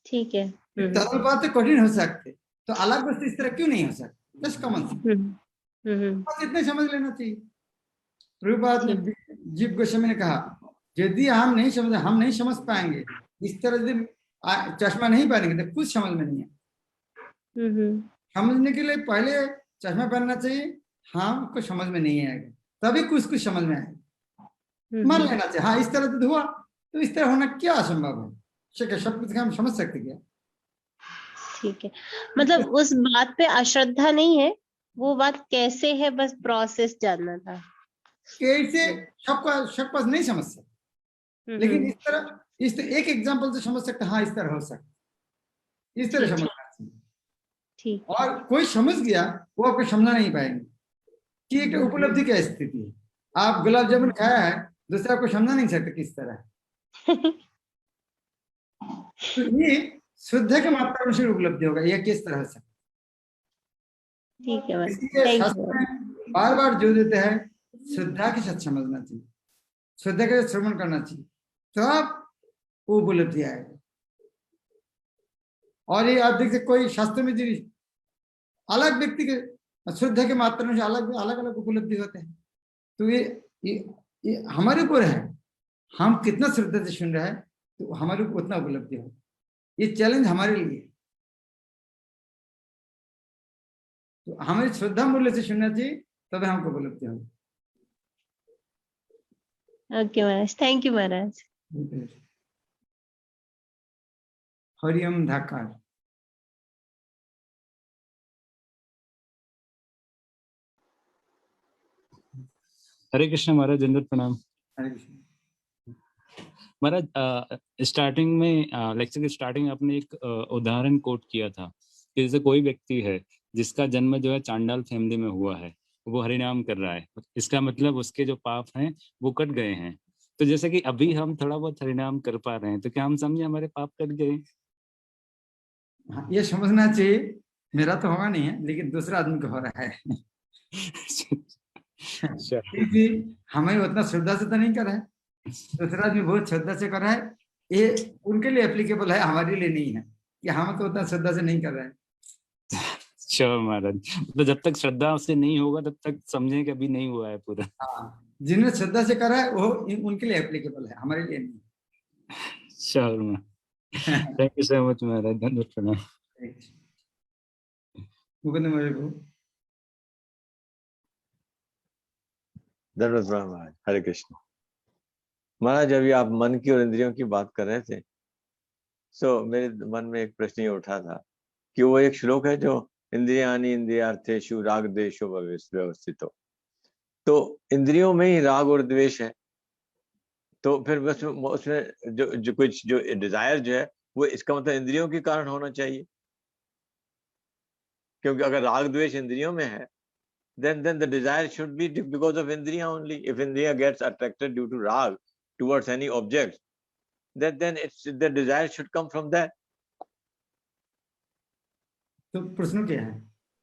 ठीक है। तरल पदार्थ कठिन हो सकते, तो अलग वस्तु इस तरह क्यों नहीं हो सकती, बस कॉमन बस इतना समझ लेना चाहिए। प्रभुपाद ने जीव गोस्वामी ने कहा, यदि हम नहीं समझ, हम नहीं समझ पाएंगे इस तरह, यदि चश्मा नहीं पहनेंगे तो कुछ समझ में नहीं है। समझने के लिए पहले चश्मा पहनना चाहिए, हाँ कुछ समझ में नहीं आएगा, तभी कुछ कुछ समझ में आएगा। मान लेना चाहिए हाँ इस तरह से हुआ, तो इस तरह होना क्या असंभव है, सब कुछ हम समझ सकते क्या? ठीक है, मतलब उस बात पे अश्रद्धा नहीं है, वो बात कैसे है बस प्रोसेस जानना था। कैसे सब पास नहीं समझ सकते, लेकिन इस तरह एक एग्जांपल से समझ सकते, हाँ इस तरह हो सकता, इस तरह समझना चाहिए। ठीक। और कोई समझ गया वो आपको समझना नहीं पाएंगे कि एक उपलब्धि क्या स्थिति है। आप गुलाब जामुन खाया है, दूसरा को समझा नहीं सकते किस तरह। तो ये शुद्ध के मात्रा में उपलब्धि होगा, यह किस तरह से। ठीक है, इसलिए शास्त्र में बार बार जोर देते हैं श्रद्धा के साथ समझना चाहिए, श्रद्धा के साथ श्रवण करना चाहिए, तो आप वो उपलब्धि आएगा। और ये आप देखते कोई शास्त्र में जो अलग व्यक्ति के श्रद्धा के मात्रा में अलग अलग अलग उपलब्धि होते हैं, तो ये हमारे ऊपर है, हम कितना श्रद्धा से सुन रहे हैं तो हमारे ऊपर उतना उपलब्धि हो। ये चैलेंज हमारे लिए, तो हमारी श्रद्धा मूल्य से सुनना चाहिए, तभी हमको उपलब्धि होगी। ओके महाराज, थैंक यू महाराज। हरिओम धाकार। हरे कृष्ण महाराज, दंडवत प्रणाम। हरे कृष्ण महाराज, स्टार्टिंग में लेक्चर के स्टार्टिंग आपने एक उदाहरण कोट किया था कि जैसे कोई व्यक्ति है जिसका जन्म जो है चांडाल फैमिली में हुआ है, वो हरिनाम कर रहा है, इसका मतलब उसके जो पाप हैं वो कट गए हैं। तो जैसे कि अभी हम थोड़ा बहुत हरिनाम कर पा रहे हैं, तो क्या हम समझे हमारे पाप कट गए? हाँ, ये समझना चाहिए। मेरा तो होगा नहीं है, लेकिन दूसरा आदमी को हो रहा है। क्योंकि हमें उतना श्रद्धा से तो नहीं कर रहा है, दूसरा आदमी बहुत श्रद्धा से कर रहा है, ये उनके लिए एप्लीकेबल है, हमारे लिए नहीं है कि हम तो उतना श्रद्धा से नहीं कर रहे हैं। श्योर महाराज, तो जब तक श्रद्धा से नहीं होगा तब तक समझे कि अभी नहीं हुआ है पूरा। हाँ, जिन्हें श्रद्धा से कर रहा है वो उनके लिए एप्लीकेबल है, हमारे लिए नहीं। श्योर महाराज, थैंक यू सो मच महाराज, धन्यवाद प्रणाम। मुकुंद महाराज, धन्यवाद महाराज। हरे कृष्ण महाराज, अभी आप मन की और इंद्रियों की बात कर रहे थे, मेरे मन में एक प्रश्न ये उठा था कि वो एक श्लोक है जो इंद्रियाणि इंद्रियार्थेषु राग द्वेषो व्यवस्थितो, तो इंद्रियों में ही राग और द्वेष है, तो फिर बस उसमें जो कुछ जो डिजायर जो है वो इसका मतलब इंद्रियों के कारण होना चाहिए, क्योंकि अगर राग द्वेष इंद्रियों में है, then the desire should be because of indriya only. If indriya gets attracted due to rag towards any object, then the desire should come from that. तो प्रश्न क्या है?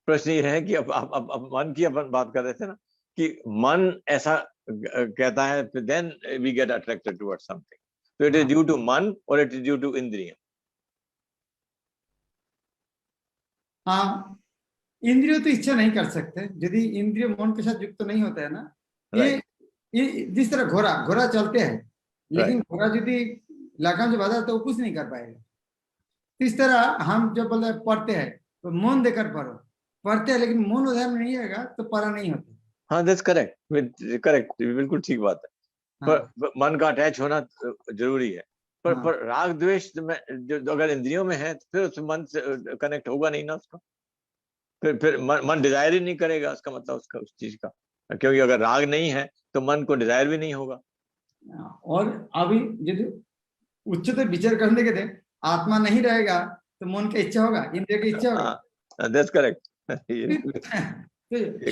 प्रश्न ये है कि अब मन की अपन बात कर रहे थे ना कि मन ऐसा कहता है, then we get attracted towards something, तो इट इज ड्यू टू मन और इट इज ड्यू टू इंद्रिय। हाँ, इंद्रिय तो इच्छा नहीं कर सकते यदि इंद्रिय मन के साथ युक्त तो नहीं होता है ना। ये जिस तरह घोड़ा चलते हैं, लेकिन घोड़ा यदि लगाम से बांधा तो वो कुछ नहीं कर पाएगा। इस तरह हम जब बोले पढ़ते हैं तो मन देकर पढ़ते हैं, लेकिन मन उधर में नहीं आएगा तो पढ़ा नहीं होता। हाँ, दैट्स करेक्ट, बिल्कुल ठीक बात है। पर मन का अटैच होना जरूरी है। पर राग द्वेष में जो अगर इंद्रियों में है तो फिर उस मन से कनेक्ट होगा नहीं ना उसका, फिर मन डिजायर ही नहीं करेगा, उसका मतलब उसका उस चीज का, क्योंकि अगर राग नहीं है तो मन को डिजायर भी नहीं होगा। और अभी यदि उच्चतर विचार करने के थे आत्मा नहीं रहेगा तो मन की इच्छा होगा, इंद्रिय की इच्छा होगा। That's correct.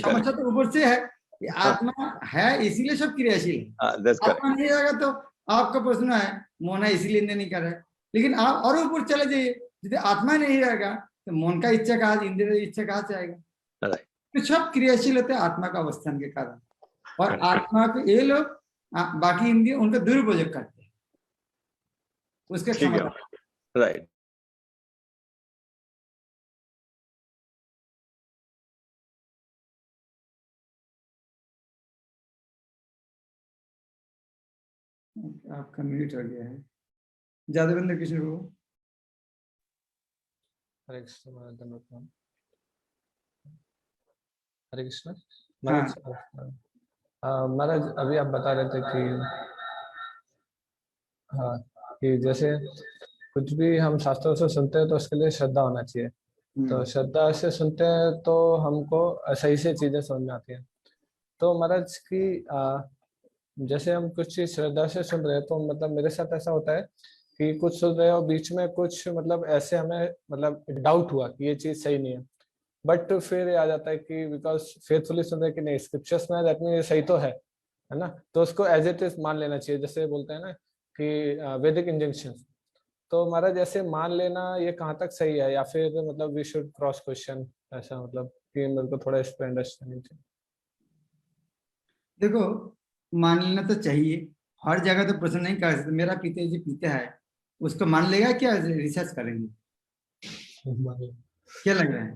समस्या तो ऊपर से है कि आत्मा है इसीलिए सब क्रियाशील है। आत्मा नहीं रहेगा तो आपका प्रश्न है मन है इसीलिए इंद्रिय नहीं कर रहा है, लेकिन आप और ऊपर चले जाइए, यदि आत्मा नहीं रहेगा तो मन का इच्छा कहाँ, इंद्रिय इच्छा कहाँ से आएगा? तो सब क्रियाशील होते हैं आत्मा का अवस्थान के कारण, और आत्मा को ये लोग बाकी इंद्रिय उनका दुरुपयोग करते हैं उसके क्षमता। राइट। आपका म्यूट हो गया है। जादवेंद्र कृष्ण को हरे कृष्ण हरे कृष्ण महाराज। महाराज अभी आप बता रहे थे कि हाँ, कि जैसे कुछ भी हम शास्त्रों से सुनते हैं तो उसके लिए श्रद्धा होना चाहिए। तो श्रद्धा से सुनते हैं तो हमको सही से चीजें समझ में आती हैं। तो महाराज की जैसे हम कुछ चीज श्रद्धा से सुन रहे हैं तो मतलब मेरे साथ ऐसा होता है कि कुछ सुन रहे हो बीच में कुछ मतलब ऐसे हमें मतलब डाउट हुआ कि ये चीज सही नहीं है, बट फिर आ जाता है कि बिकॉज फेथफुली सुन रहे कि नहीं स्क्रिप्चर्स में दैट मीन ये सही तो है ना, तो उसको एज इट इज मान लेना चाहिए। जैसे बोलते हैं ना कि वैदिक इंजंक्शंस, तो महाराज ऐसे मान लेना ये कहाँ तक सही है, या फिर मतलब वी शुड क्रॉस क्वेश्चन, ऐसा मतलब कि मेरे को थोड़ा इस पे अंडरस्टैंडिंग चाहिए। देखो, मान लेना तो चाहिए, हर जगह तो प्रश्न नहीं कर सकते। मेरा पिता जी पीता है उसको मान लेगा क्या? रिसर्च करेंगे क्या लग रहा है?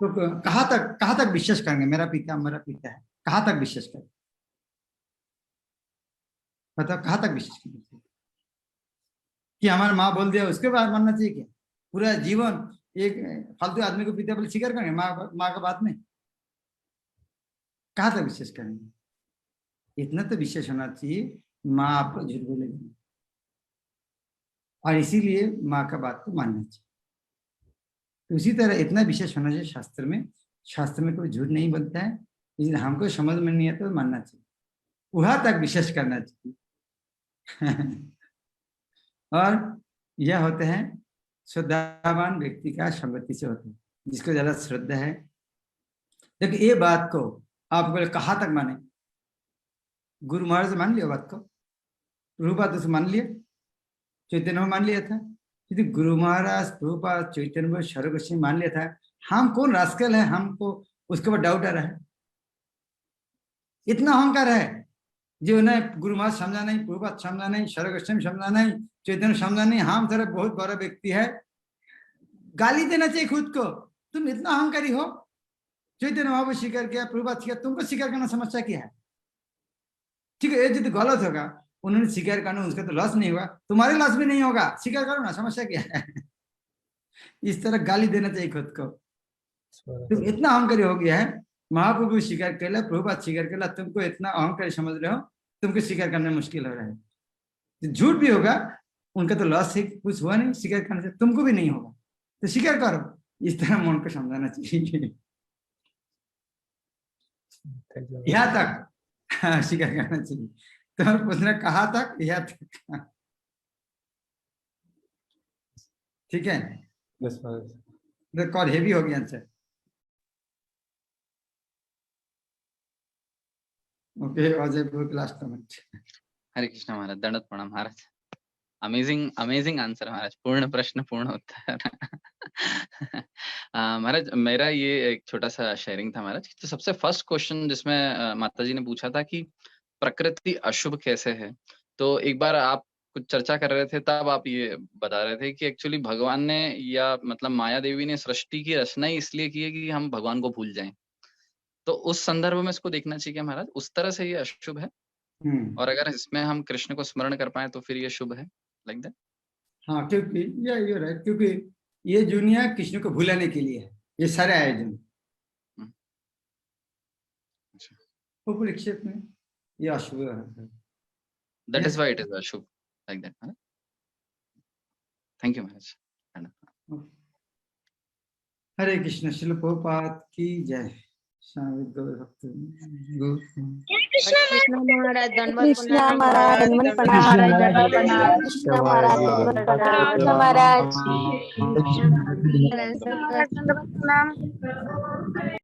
तो कहाँ तक विश्वास करेंगे? मेरा पिता है, कहाँ तक विश्वास करेंगे? बताओ, कहाँ तक विश्वास करेंगे? कि हमारा माँ बोल दिया उसके बाद मानना चाहिए क्या? पूरा जीवन एक फालतू आदमी को पिता बोले स्वीकार करेंगे माँ का बात में? कहाँ तक विश्वास करेंगे? इतना तो विश्वास होना चाहिए माँ आपको झूठ बोलेगी, और इसीलिए माँ का बात को मानना चाहिए। तो उसी तरह इतना विश्वास होना चाहिए शास्त्र में कोई झूठ नहीं बोलता है, इसलिए हमको समझ में नहीं आता तो मानना चाहिए, वहां तक विश्वास करना चाहिए। और यह होते हैं श्रद्धावान व्यक्ति का संगति से होते हैं, जिसको ज्यादा श्रद्धा है। देखिए ये बात को आप बोले कहाँ तक माने? गुरु महाराज से मान लिया बात को, प्रभुपाद से मान लिया, चैतन्य में मान लिया था। यदि गुरु महाराज प्रभुपाद चैतन्य स्वरूप से मान लिया था, हम कौन रास्कल है हमको उसके ऊपर डाउट आ रहा है? इतना अहंकार है जो न गुरु महाराज समझा नहीं, प्रभुपाद समझा नहीं, स्वरूप समझा नहीं, चैतन्य समझा नहीं, हम तरह बहुत बड़ा व्यक्ति है। गाली देना चाहिए खुद को, तुम इतना अहंकारी हो। चैतन्य महाप्रभु स्वीकार किया, प्रभुपाद स्वीकार, तुमको स्वीकार करना समस्या क्या है? ठीक है, यदि गलत होगा उन्होंने स्वीकार करना, उसका तो लॉस नहीं होगा, तुम्हारे लॉस भी नहीं होगा, स्वीकार करो ना, समस्या क्या है? इस तरह गाली देना चाहिए खुद को। तुम इतना अहंकारी हो गया है, महाप्रभु स्वीकार कर ला, प्रभुपाद स्वीकार कर ला, तुमको इतना अहंकारी समझ रहे हो, तुमको स्वीकार करना मुश्किल हो रहा है। तो झूठ भी होगा, उनका तो लॉस है, कुछ हुआ नहीं, स्वीकार करने से तुमको भी नहीं होगा, तो स्वीकार करो। इस तरह मन को समझाना चाहिए। यहाँ तक स्वीकार करना चाहिए। तो पूछना कहाँ तक? यहाँ तक। ठीक है, कॉल हेवी हो गया answer. Okay, Ajay last comment. Hare Krishna महाराज, दंडवत प्रणाम महाराज। अमेजिंग आंसर महाराज, पूर्ण प्रश्न पूर्ण उत्तर। महाराज मेरा ये एक छोटा सा शेयरिंग था महाराज। तो सबसे फर्स्ट क्वेश्चन जिसमें माता जी ने पूछा था कि प्रकृति अशुभ कैसे है, तो एक बार आप कुछ चर्चा कर रहे थे, तब आप ये बता रहे थे कि एक्चुअली भगवान ने या मतलब माया देवी ने सृष्टि की रचना ही इसलिए की है कि हम भगवान को भूल जाएं। तो उस संदर्भ में इसको देखना चाहिए महाराज, उस तरह से ये अशुभ है, और अगर इसमें हम कृष्ण को स्मरण कर पाए तो फिर ये शुभ है, लाइक दैट। हाँ, क्योंकि ये राइट, क्योंकि ये दुनिया कृष्ण को भुलाने के लिए है, ये सारे आयोजन। उपनिषद में ये अशुभ है, that is why it is अशुभ, लाइक दैट। थैंक यू महाराज। हरे कृष्ण। श्रील प्रभुपाद की जय। स्वामी गौर भक्त कृष्ण महाराज दंडवत कृष्णा महाराज दंडवत प्रणाम। कृष्णा महाराज दंडवत प्रणाम। कृष्णा महाराज प्रणाम।